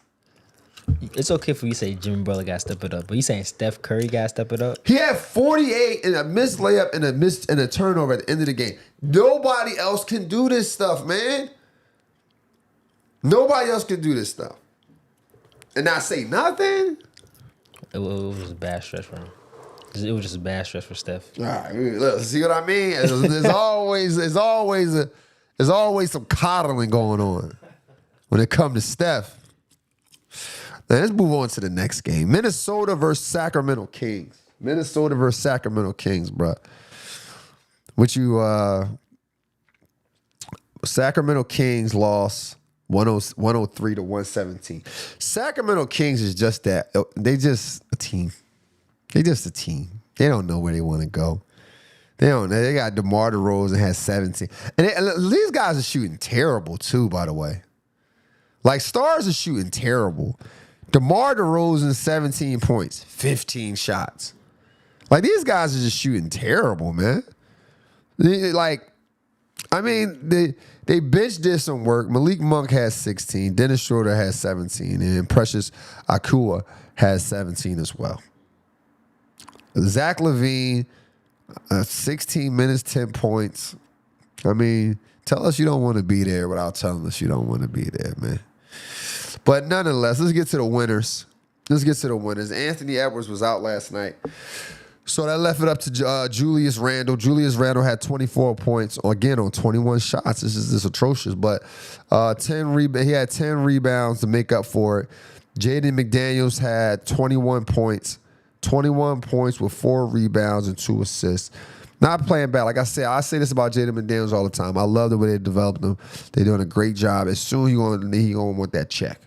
It's okay for you to say Jimmy Butler got to step it up, but you saying Steph Curry got to step it up? He had 48 and a missed layup and a turnover at the end of the game. Nobody else can do this stuff, man. Nobody else can do this stuff. And not say nothing? It was a bad stretch for him. It was just a bad stretch for Steph. All right, look, see what I mean? There's always some coddling going on when it comes to Steph. Now, let's move on to the next game. Minnesota versus Sacramento Kings. Minnesota versus Sacramento Kings, bro. Sacramento Kings lost 103 to 117. Sacramento Kings is just that. They just a team. They just a team. They don't know where they want to go. They don't know. They got DeMar DeRozan has 17. And these guys are shooting terrible too, by the way. Like, stars are shooting terrible. DeMar DeRozan, 17 points, 15 shots. Like, these guys are just shooting terrible, man. They bench did some work. Malik Monk has 16. Dennis Schroeder has 17. And Precious Akua has 17 as well. Zach LaVine, 16 minutes, 10 points. I mean, tell us you don't want to be there without telling us you don't want to be there, man. But nonetheless, let's get to the winners. Anthony Edwards was out last night. So that left it up to Julius Randle. Julius Randle had 24 points, again, on 21 shots. This is atrocious. But he had 10 rebounds to make up for it. Jaden McDaniels had 21 points. 21 points with 4 rebounds and 2 assists. Not playing bad. Like I said, I say this about Jaden McDaniels all the time. I love the way they developed him. They're doing a great job. As soon as he's going to want that check.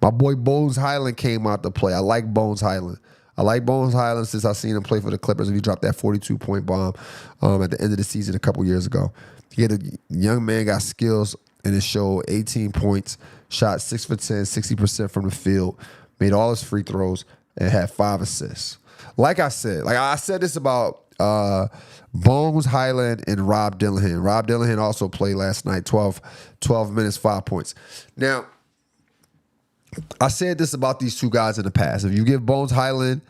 My boy Bones Highland came out to play. I like Bones Highland. Since I seen him play for the Clippers, and he dropped that 42-point bomb at the end of the season a couple years ago. He had a young man, got skills, and it showed 18 points, shot 6 for 10, 60% from the field, made all his free throws, and had 5 assists. Like I said this about Bones Highland and Rob Dillahan. Rob Dillahan also played last night, 12 minutes, 5 points. Now, I said this about these two guys in the past. If you give Bones Highland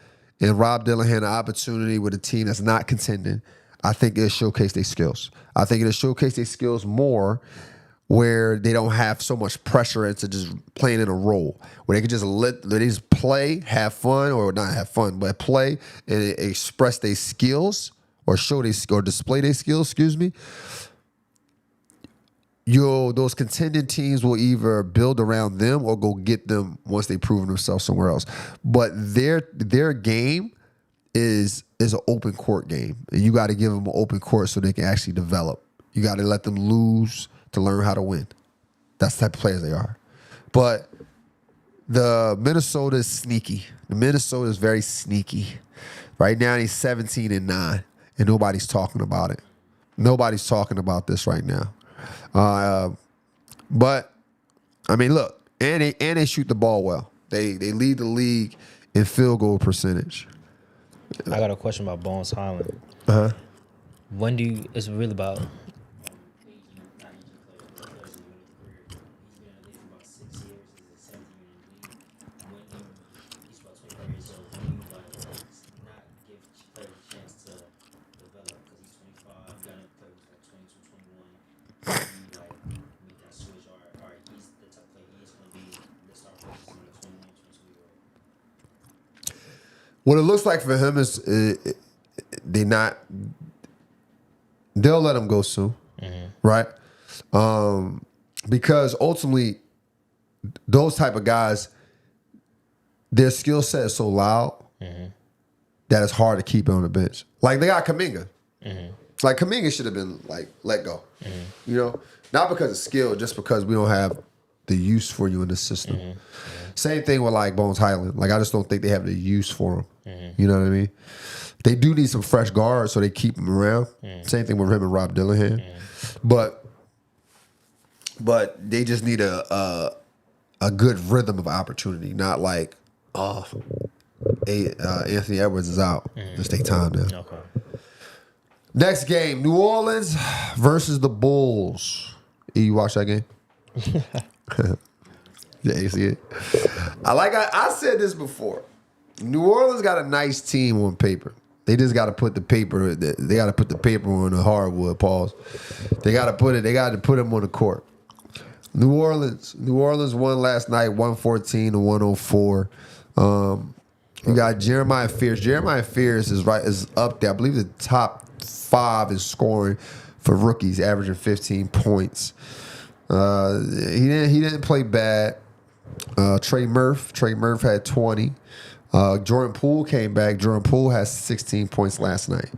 and Rob Dillahan an opportunity with a team that's not contending, I think it'll showcase their skills. I think it'll showcase their skills more where they don't have so much pressure into just playing in a role, where they can just they just play, have fun, or not have fun, but play and express their skills or display their skills. Excuse me. Those contending teams will either build around them or go get them once they've proven themselves somewhere else. But their game is an open court game, and you got to give them an open court so they can actually develop. You got to let them lose to learn how to win. That's the type of players they are. But the Minnesota is sneaky. The Minnesota is very sneaky. Right now, he's 17-9, and nobody's talking about it. Nobody's talking about this right now. But I mean, look, and they shoot the ball well. They lead the league in field goal percentage. I got a question about Bones Highland. When it's really about. What it looks like for him is they'll let him go soon, right? Because ultimately, those type of guys, their skill set is so loud that it's hard to keep on the bench. Like they got Kuminga. Like Kuminga should have been like let go, you know, not because of skill, just because we don't have the use for you in the system. Same thing with like Bones Highland. Like I just don't think they have the use for him. You know what I mean? They do need some fresh guards, so they keep him around. Same thing with him and Rob Dillingham. But they just need a good rhythm of opportunity, not like Anthony Edwards is out. Just take time now. Okay. Next game, New Orleans versus the Bulls. You watch that game? Yeah, you see it? I said this before. New Orleans got a nice team on paper. They just got to put the paper. They got to put the paper on the hardwood. Pause. They got to put it. They got to put them on the court. New Orleans won last night, 114-104. You got Jeremiah Fears. Jeremiah Fears is up there. I believe the top 5 in scoring for rookies, averaging 15 points. He didn't play bad. Trey Murph had 20. Jordan Poole came back. Jordan Poole has 16 points last night.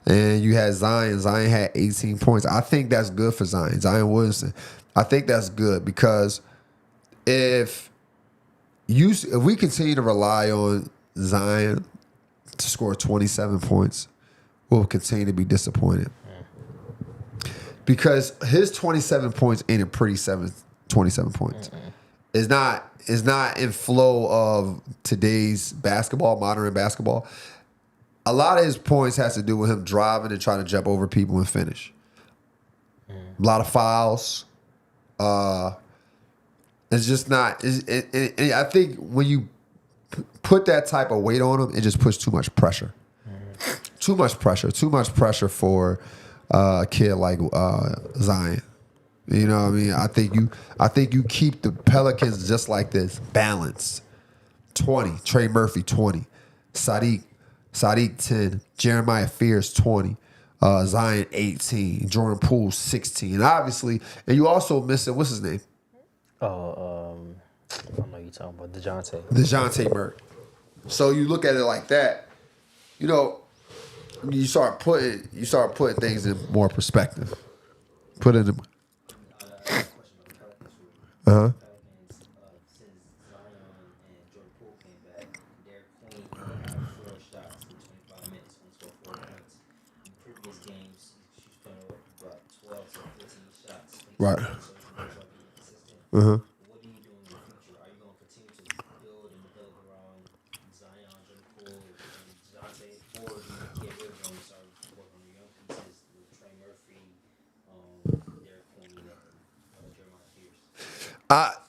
And you had Zion. Zion had 18 points. I think that's good for Zion. Zion Williamson. I think that's good because if we continue to rely on Zion to score 27 points, we'll continue to be disappointed. Because his 27 points ain't a pretty 27 points. It's not in flow of today's basketball, modern basketball. A lot of his points has to do with him driving and trying to jump over people and finish. A lot of fouls. It's just not. I think when you put that type of weight on him, it just puts too much pressure. Too much pressure for a kid like Zion. You know what I mean? I think you keep the Pelicans just like this, balanced. 20, Trey Murphy 20, Sadiq 10, Jeremiah Fears 20, Zion 18, Jordan Poole 16. And you also missing, what's his name? I don't know you're talking about DeJounte Murray. So you look at it like that, you know, you start putting things in more perspective. Put it in. Since Zion and Jordan Poole came back, their queen had 4 shots in 25 minutes and scored 4 points. In previous games, she's put up about 12 to 15 shots. Right. What do you do in the future? Are you going to continue to build around Zion, Jordan Poole, and DeJounte, or do you get rid of them and start working on the young pieces with Trey Murphy, their queen, and Jeremiah Fears?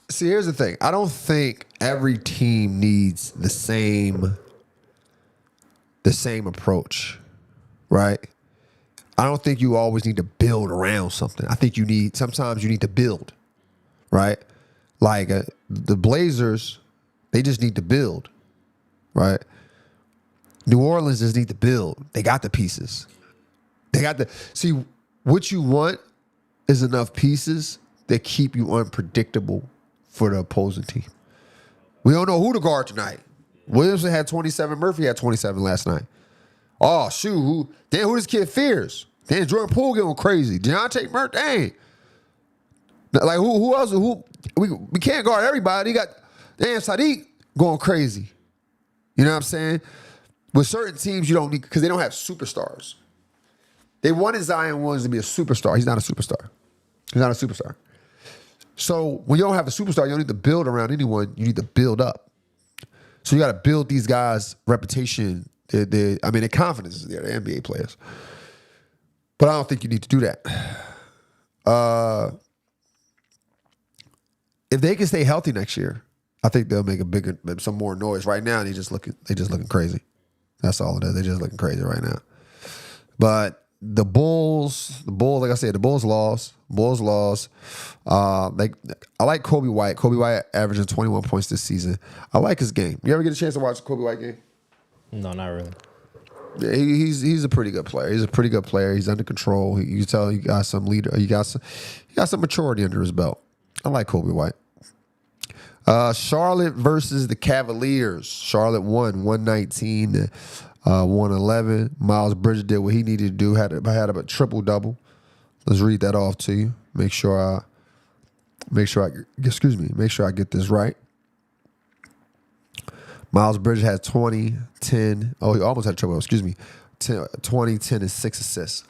See, here's the thing. I don't think every team needs the same approach, right? I don't think you always need to build around something. I think sometimes you need to build, right? Like the Blazers, they just need to build, right? New Orleans just need to build. They got the pieces. See, what you want is enough pieces that keep you unpredictable for the opposing team. We don't know who to guard tonight. Williamson had 27. Murphy had 27 last night. Oh, shoot. Who this kid fears? Damn, Jordan Poole going crazy. Deontay Murphy, dang. Like, who else? We can't guard everybody. Got, damn, Sadiq going crazy. You know what I'm saying? With certain teams, you don't need, because they don't have superstars. They wanted Zion Williams to be a superstar. He's not a superstar. So when you don't have a superstar, you don't need to build around anyone. You need to build up. So you got to build these guys' reputation. Their confidence is there. They're NBA players. But I don't think you need to do that. If they can stay healthy next year, I think they'll make some more noise. Right now, they just looking crazy. That's all it is. They're just looking crazy right now. But the Bulls, like I said, the Bulls lost. I like Kobe White. Kobe White averaging 21 points this season. I like his game. You ever get a chance to watch the Kobe White game? No, not really. Yeah, he's a pretty good player. He's under control. You can tell he got some leader. He got some maturity under his belt. I like Kobe White. Charlotte versus the Cavaliers. Charlotte won 119 to 111. Miles Bridges did what he needed to do. Had a triple-double. Let's read that off to you. Make sure I get this right. Miles Bridges had 20, 10. Oh, he almost had a triple. 20, 10, and 6 assists.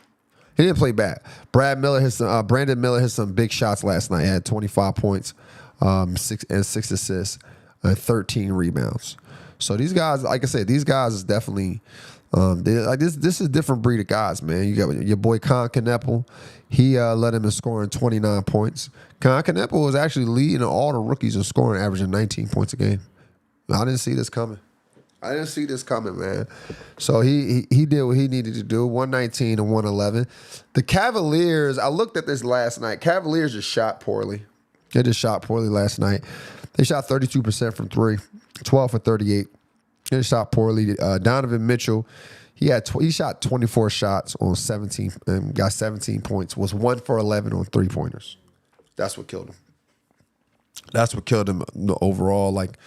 He didn't play bad. Brandon Miller hit some big shots last night. He had 25 points, 6 assists, and 13 rebounds. So these guys, like I said, is definitely this is a different breed of guys, man. You got your boy Con Kneppel. He led him in scoring 29 points. Con Kneppel was actually leading all the rookies in scoring, averaging 19 points a game. I didn't see this coming. Man. So he did what he needed to do, 119 to 111. The Cavaliers, I looked at this last night. Cavaliers just shot poorly. They just shot poorly last night. They shot 32% from three, 12 for 38. They shot poorly. Donovan Mitchell, he shot 24 shots on 17 and got 17 points, was 1 for 11 on three-pointers. That's what killed him. Overall. Like,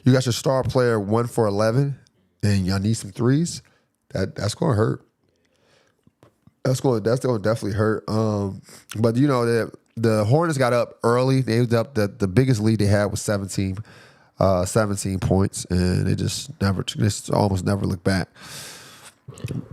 you got your star player 1 for 11, and y'all need some threes. That's gonna hurt. That's gonna definitely hurt. But you know the Hornets got up early. They was up. The biggest lead they had was 17 points, and they almost never looked back.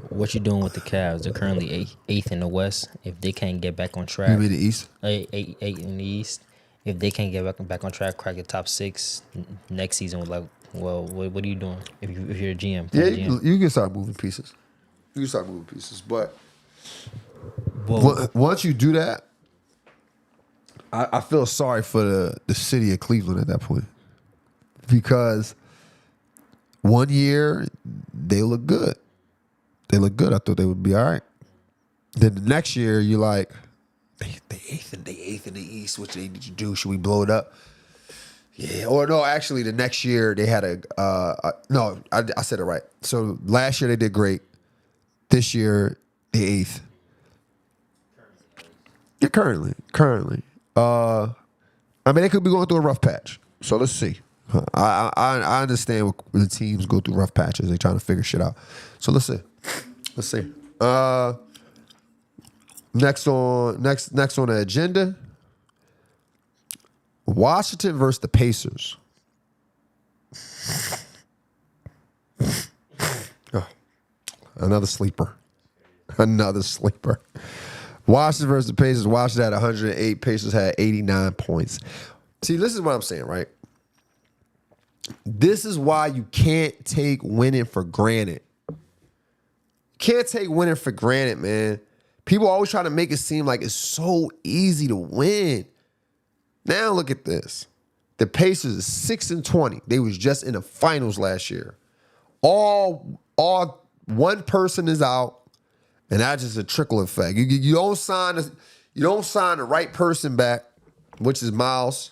What you doing with the Cavs? They're currently eighth in the West. If they can't get back on track, You mean the East? Eight in the East. If they can't get back on track, crack the top 6 next season, what are you doing? If you're a GM, Yeah, you can start moving pieces. But once you do that, I feel sorry for the city of Cleveland at that point, because one year they look good. I thought they would be all right. Then the next year you're like, they eighth in the East. What they need to do? Should we blow it up? Yeah. Or no, actually, the next year they had I said it right. So last year they did great. This year they eighth. Yeah, currently. They could be going through a rough patch. So let's see. I understand when the teams go through rough patches. They're trying to figure shit out. So let's see. Next on the agenda, Washington versus the Pacers. Oh, another sleeper. Washington versus the Pacers. Washington had 108. Pacers had 89 points. See, this is what I'm saying, right? This is why you can't take winning for granted. Can't take winning for granted, man. People always try to make it seem like it's so easy to win. Now look at this. The Pacers is 6-20. They was just in the finals last year. All one person is out, And that's just a trickle effect. You don't sign the right person back, which is Miles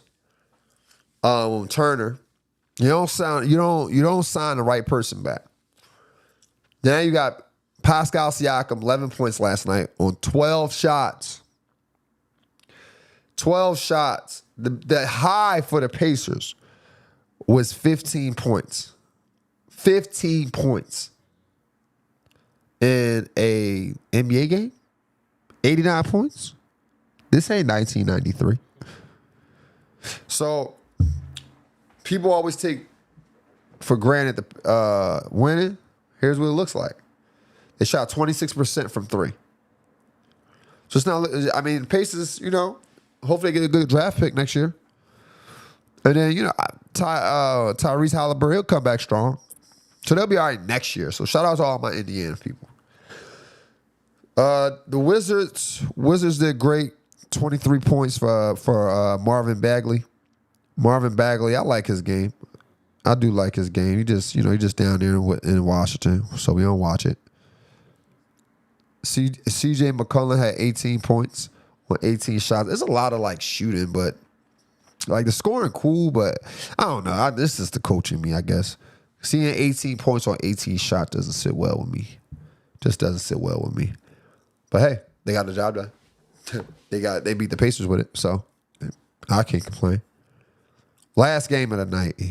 Turner. You don't sign the right person back. Now you got Pascal Siakam, 11 points last night on 12 shots. 12 shots. The high for the Pacers was 15 points. 15 points in a NBA game. 89 points. This ain't 1993. So people always take for granted the winning. Here's what it looks like. They shot 26% from three. So it's not, I mean, Pacers, hopefully they get a good draft pick next year. And then, Tyrese Halliburton, he'll come back strong. So they'll be all right next year. So shout out to all my Indiana people. The Wizards did great. 23 points for Marvin Bagley. Marvin Bagley, I like his game. I do like his game. He just down there in Washington, so we don't watch it. CJ McCollum had 18 points on 18 shots. There's a lot of shooting, but the scoring cool, but I don't know. This is the coaching me, I guess. Seeing 18 points on 18 shots doesn't sit well with me. Just doesn't sit well with me. But hey, they got the job done. They beat the Pacers with it, so I can't complain. Last game of the night,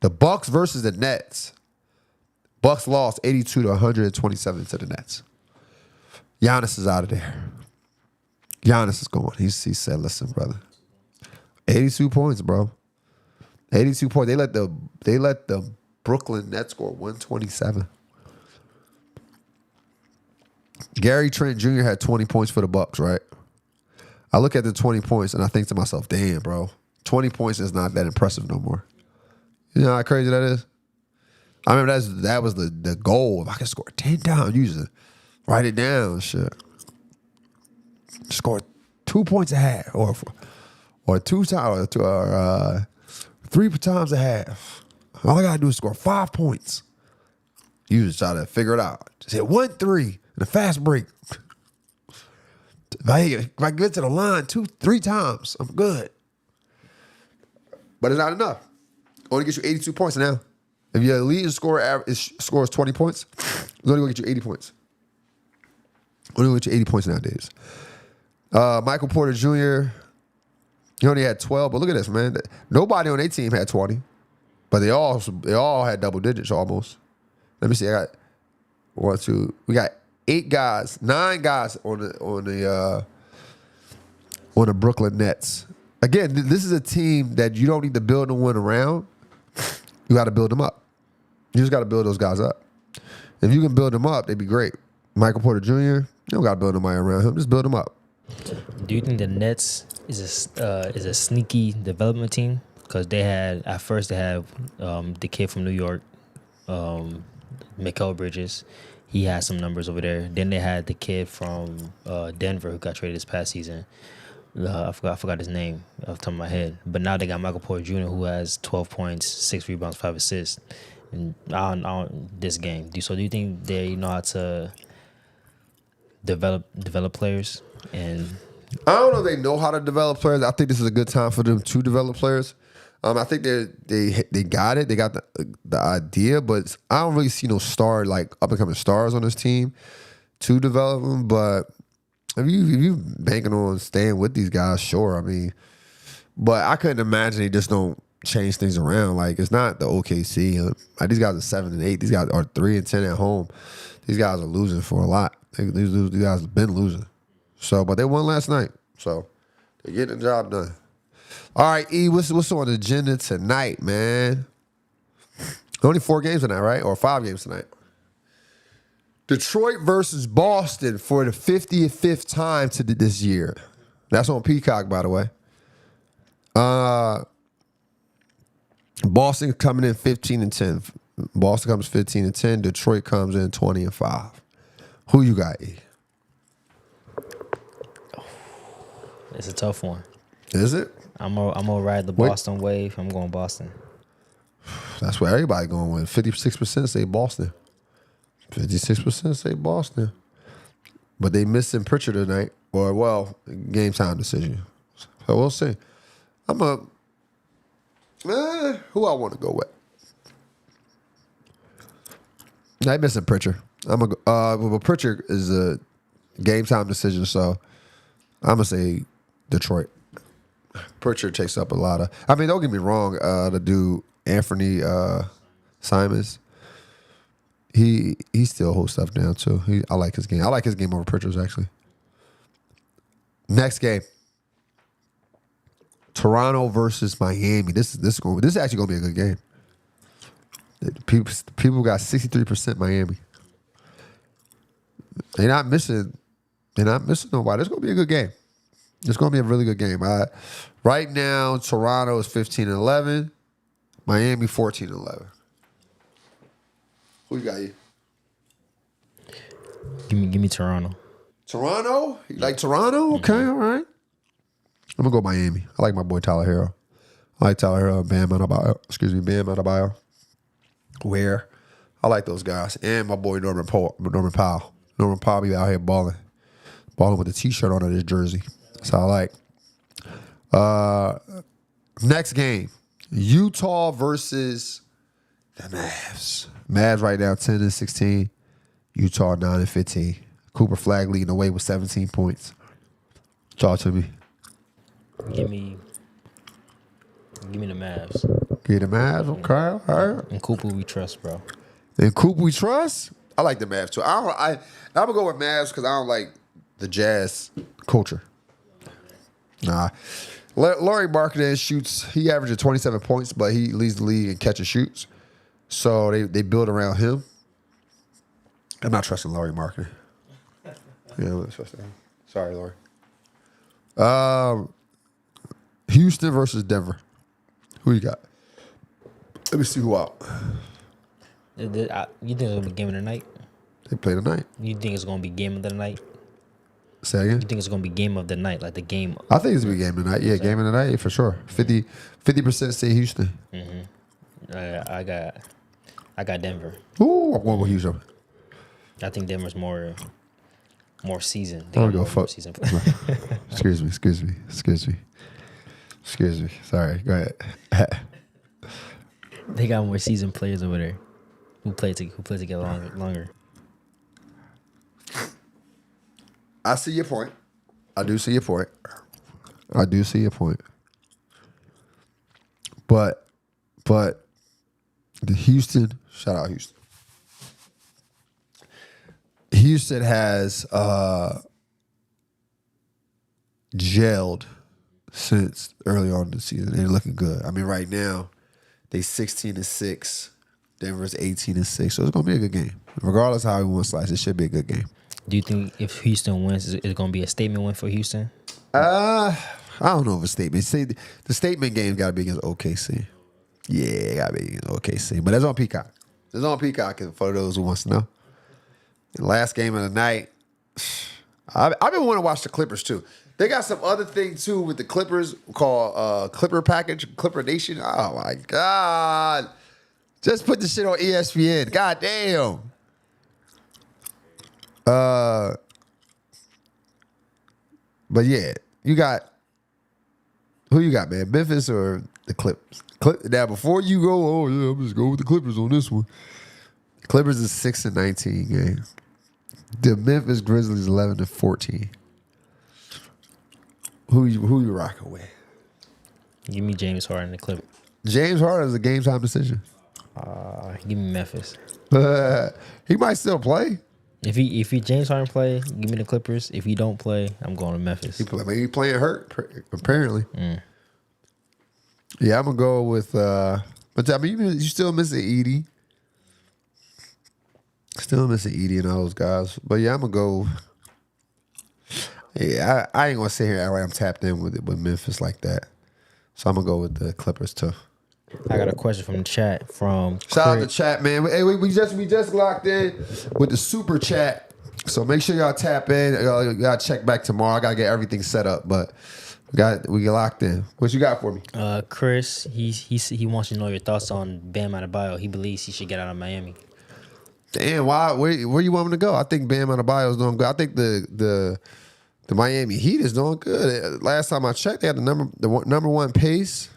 the Bucks versus the Nets. Bucks lost 82-127 to the Nets. Giannis is out of there. Giannis is going. He said, "Listen, brother, 82 points, bro. 82 points. They let the Brooklyn Nets score 127." Gary Trent Jr. had 20 points for the Bucks, right? I look at the 20 points and I think to myself, damn, bro, 20 points is not that impressive no more. You know how crazy that is? I remember that was the goal. If I could score 10 times, usually write it down, shit. Score 2 points a half, or 2 times, or 3 times a half. All I gotta do is score 5 points. You just try to figure it out. Just hit 1-3 in a fast break. If I get to the line 2-3 times, I'm good. But it's not enough. Only gets you 82 points now. If your leading scorer scores 20 points, it's only going to get you 80 points. Only going to get you 80 points nowadays. Michael Porter Jr., he only had 12, but look at this, man. Nobody on their team had 20, but they all had double digits almost. Let me see. I got 1, 2. We got 9 guys on the Brooklyn Nets. Again, this is a team that you don't need to build and win around. You got to build them up. You just got to build those guys up. If you can build them up, they'd be great. Michael Porter Jr., you don't got to build nobody around him. Just build them up. Do you think the Nets is a sneaky development team? Because at first they had the kid from New York, Mikal Bridges. He had some numbers over there. Then they had the kid from Denver who got traded this past season. I forgot his name off the top of my head. But now they got Michael Porter Jr. who has 12 points, 6 rebounds, 5 assists. And on this game. So do you think they know how to develop players? And I don't know if they know how to develop players. I think this is a good time for them to develop players. I think they got it. They got the idea, but I don't really see no star up and coming stars on this team to develop them. But if you banking on staying with these guys, sure. I mean, but I couldn't imagine they just don't change things around. It's not the OKC. These guys are 7 and 8. These guys are 3 and 10 at home. These guys are losing for a lot. These guys have been losing. So, but they won last night. So they're getting the job done. All right, E, what's on the agenda tonight, man? Only 4 games tonight, right? Or 5 games tonight. Detroit versus Boston for the 55th time this year. That's on Peacock, by the way. Boston coming in 15 and 10. Boston comes 15 and 10. Detroit comes in 20 and 5. Who you got, E? it's a tough one. Is it? I'm gonna ride the Boston wave. I'm going Boston. That's what everybody going with. 56% say Boston. 56% say Boston. But they missing Pritchard tonight, or well, game time decision. So we'll see. Who I want to go with? They missing Pritchard. Well, Pritchard is a game time decision, so I'm gonna say Detroit. Pritchard takes up a lot of. I mean, don't get me wrong. The dude Anthony Simons, he still holds stuff down too. I like his game. I like his game over Pritchard's actually. Next game, Toronto versus Miami. This is actually gonna be a good game. People got 63% Miami. They're not missing nobody. It's gonna be a good game. It's gonna be a really good game. Right now, Toronto is 15-11, Miami 14-11. Who you got here? Give me Toronto. Toronto? You like Toronto? Okay, all right. I'm gonna go Miami. I like my boy Tyler Hero. I like Tyler Hero and Bam Adebayo. Where? I like those guys. And my boy Norman Powell. Norman Powell be out here balling with a t-shirt on his jersey. That's how I like. Next game, Utah versus the Mavs. Mavs right now 10-16. Utah 9-15. Cooper Flag leading the way with 17 points. Talk to me. Give me the Mavs. Give the Mavs, okay, all right. And Cooper we trust, bro. And Cooper we trust? I like the Mavs too. I'm gonna go with Mavs because I don't like the Jazz culture. Nah. Lauri Markkanen shoots. He averages 27 points, but he leads the league in catch and shoots. So they build around him. I'm not trusting Lauri Markkanen. Yeah, I'm not trusting him. Sorry, Lauri. Houston versus Denver. Who you got? Let me see who out. You think it's gonna be game of the night? They play tonight. You think it's gonna be game of the night? Say again? You think it's gonna be game of the night, like the game? I think it's gonna be game of the night. Yeah, game of the night for sure. 50% say Houston. I got Denver. Ooh, I'm going with Houston. I think Denver's more seasoned. I'm gonna go fuck. Season. Excuse me. Sorry. Go ahead. They got more seasoned players over there who play together longer. I see your point. I do see your point. But the Houston, shout out Houston. Houston has gelled since early on in the season. They're looking good. I mean, right now, they 16-6. Denver's 18-6. So it's gonna be a good game. Regardless of how he wants slice, it should be a good game. Do you think if Houston wins, is it going to be a statement win for Houston? I don't know if a statement. Say the statement game got to be against OKC. Yeah, it got to be against OKC. But that's on Peacock. It's on Peacock for those who wants to know. The last game of the night, I've been wanting to watch the Clippers too. They got some other thing too with the Clippers called Clipper Package, Clipper Nation. Oh my God. Just put the shit on ESPN. God damn. But yeah, who you got, man? Memphis or the Clippers? Now, before you go, I'm just go with the Clippers on this one. Clippers is 6-19 game. The Memphis Grizzlies 11-14. Who you rocking with? Give me James Harden the Clippers. James Harden is a game time decision. Give me Memphis. He might still play. If he James Harden play, give me the Clippers. If he don't play, I'm going to Memphis. He playing hurt apparently. Yeah, I'm gonna go with. But I mean, you still missing Edie. Still missing Edie and all those guys. But yeah, I'm gonna go. Yeah, I ain't gonna sit here and act like I'm tapped in with Memphis like that. So I'm gonna go with the Clippers too. I got a question from the chat from Shout out to chat, man. Hey, we just locked in with the super chat. So make sure y'all tap in. Y'all gotta check back tomorrow. I gotta get everything set up, but we get locked in. What you got for me? Chris, he wants to know your thoughts on Bam Adebayo. He believes he should get out of Miami. Damn, why? Where you want him to go? I think Bam Adebayo is doing good. I think the Miami Heat is doing good. Last time I checked, they had the number one pace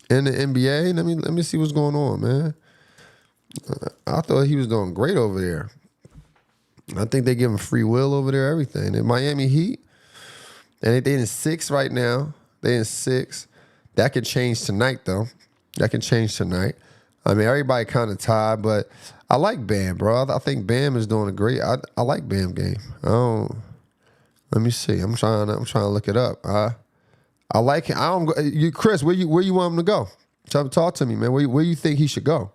in the NBA. Let me see what's going on, man. I thought he was doing great over there. I think they give him free will over there, everything. The Miami Heat, and they in 6 right now. They in 6. That could change tonight, though. That can change tonight. I mean, everybody kind of tied, but I like Bam, bro. I think Bam is doing a great. I like Bam game. Let me see. I'm trying to look it up. I like him. Chris, where you want him to go? Talk to me, man. Where you think he should go?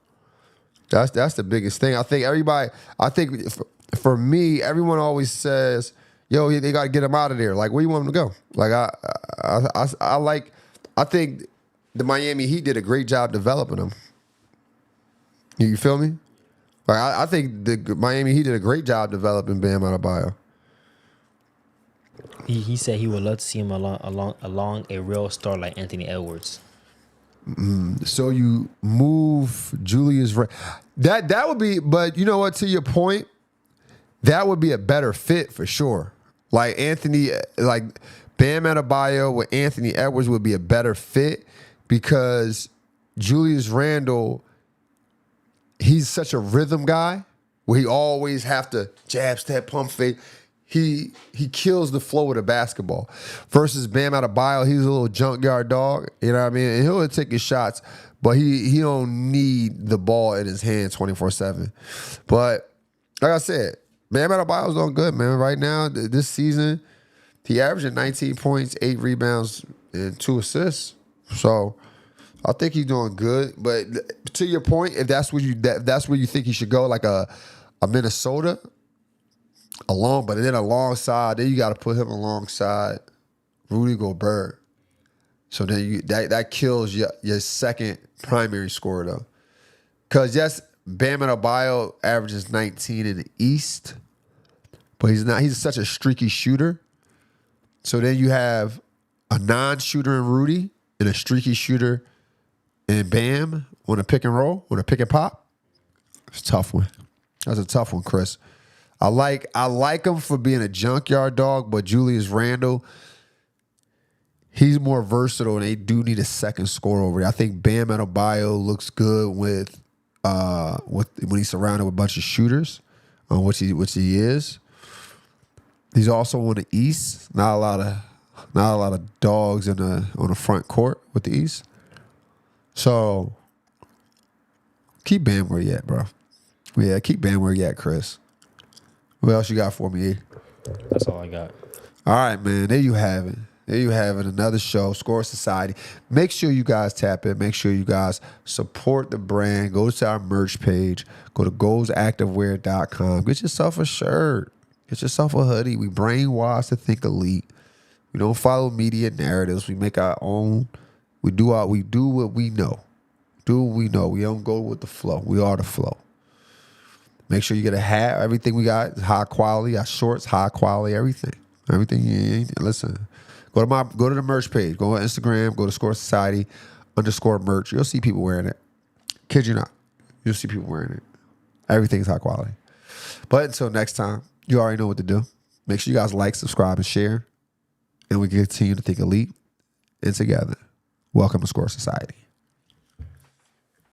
That's the biggest thing. I think everybody. I think for me, everyone always says, "Yo, they got to get him out of there." Like, where you want him to go? Like, I think the Miami Heat did a great job developing him. You feel me? Like, I think the Miami Heat did a great job developing Bam Adebayo. He said he would love to see him along a real star like Anthony Edwards. So you move Julius that would be, but you know what? To your point, that would be a better fit for sure. Like Bam Adebayo with Anthony Edwards would be a better fit because Julius Randle, he's such a rhythm guy where he always have to jab, step, pump fake. He kills the flow of the basketball. Versus Bam Adebayo, he's a little junkyard dog. You know what I mean? And he'll take his shots, but he don't need the ball in his hand 24/7. But like I said, Bam Adebayo's doing good, man. Right now, this season, he averaging 19 points, 8 rebounds, and 2 assists. So I think he's doing good. But to your point, if that's where you think he should go, like a Minnesota. But then alongside, then you got to put him alongside Rudy Gobert. So then that kills your second primary scorer though, because yes, Bam Adebayo averages 19 in the East, but he's not. He's such a streaky shooter. So then you have a non-shooter in Rudy and a streaky shooter in Bam on a pick and roll, on a pick and pop. It's a tough one. That's a tough one, Chris. I like him for being a junkyard dog, but Julius Randle, he's more versatile, and they do need a second scorer over there. I think Bam Adebayo looks good with when he's surrounded with a bunch of shooters, which he is. He's also on the East. Not a lot of dogs on the front court with the East. So keep Bam where you at, bro. Yeah, keep Bam where you at, Chris. What else you got for me? That's all I got. All right, man. There you have it. Another show, Score Society. Make sure you guys tap in. Make sure you guys support the brand. Go to our merch page. Go to goalsactivewear.com. Get yourself a shirt. Get yourself a hoodie. We brainwash to think elite. We don't follow media narratives. We make our own. We do what we know. Do what we know. We don't go with the flow. We are the flow. Make sure you get a hat. Everything we got is high quality. Our shorts, high quality, everything. Listen. Go to the merch page. Go on Instagram. Go to Score Society _merch. You'll see people wearing it. Kid you not. You'll see people wearing it. Everything's high quality. But until next time, you already know what to do. Make sure you guys like, subscribe, and share. And we continue to think elite and together. Welcome to Score Society.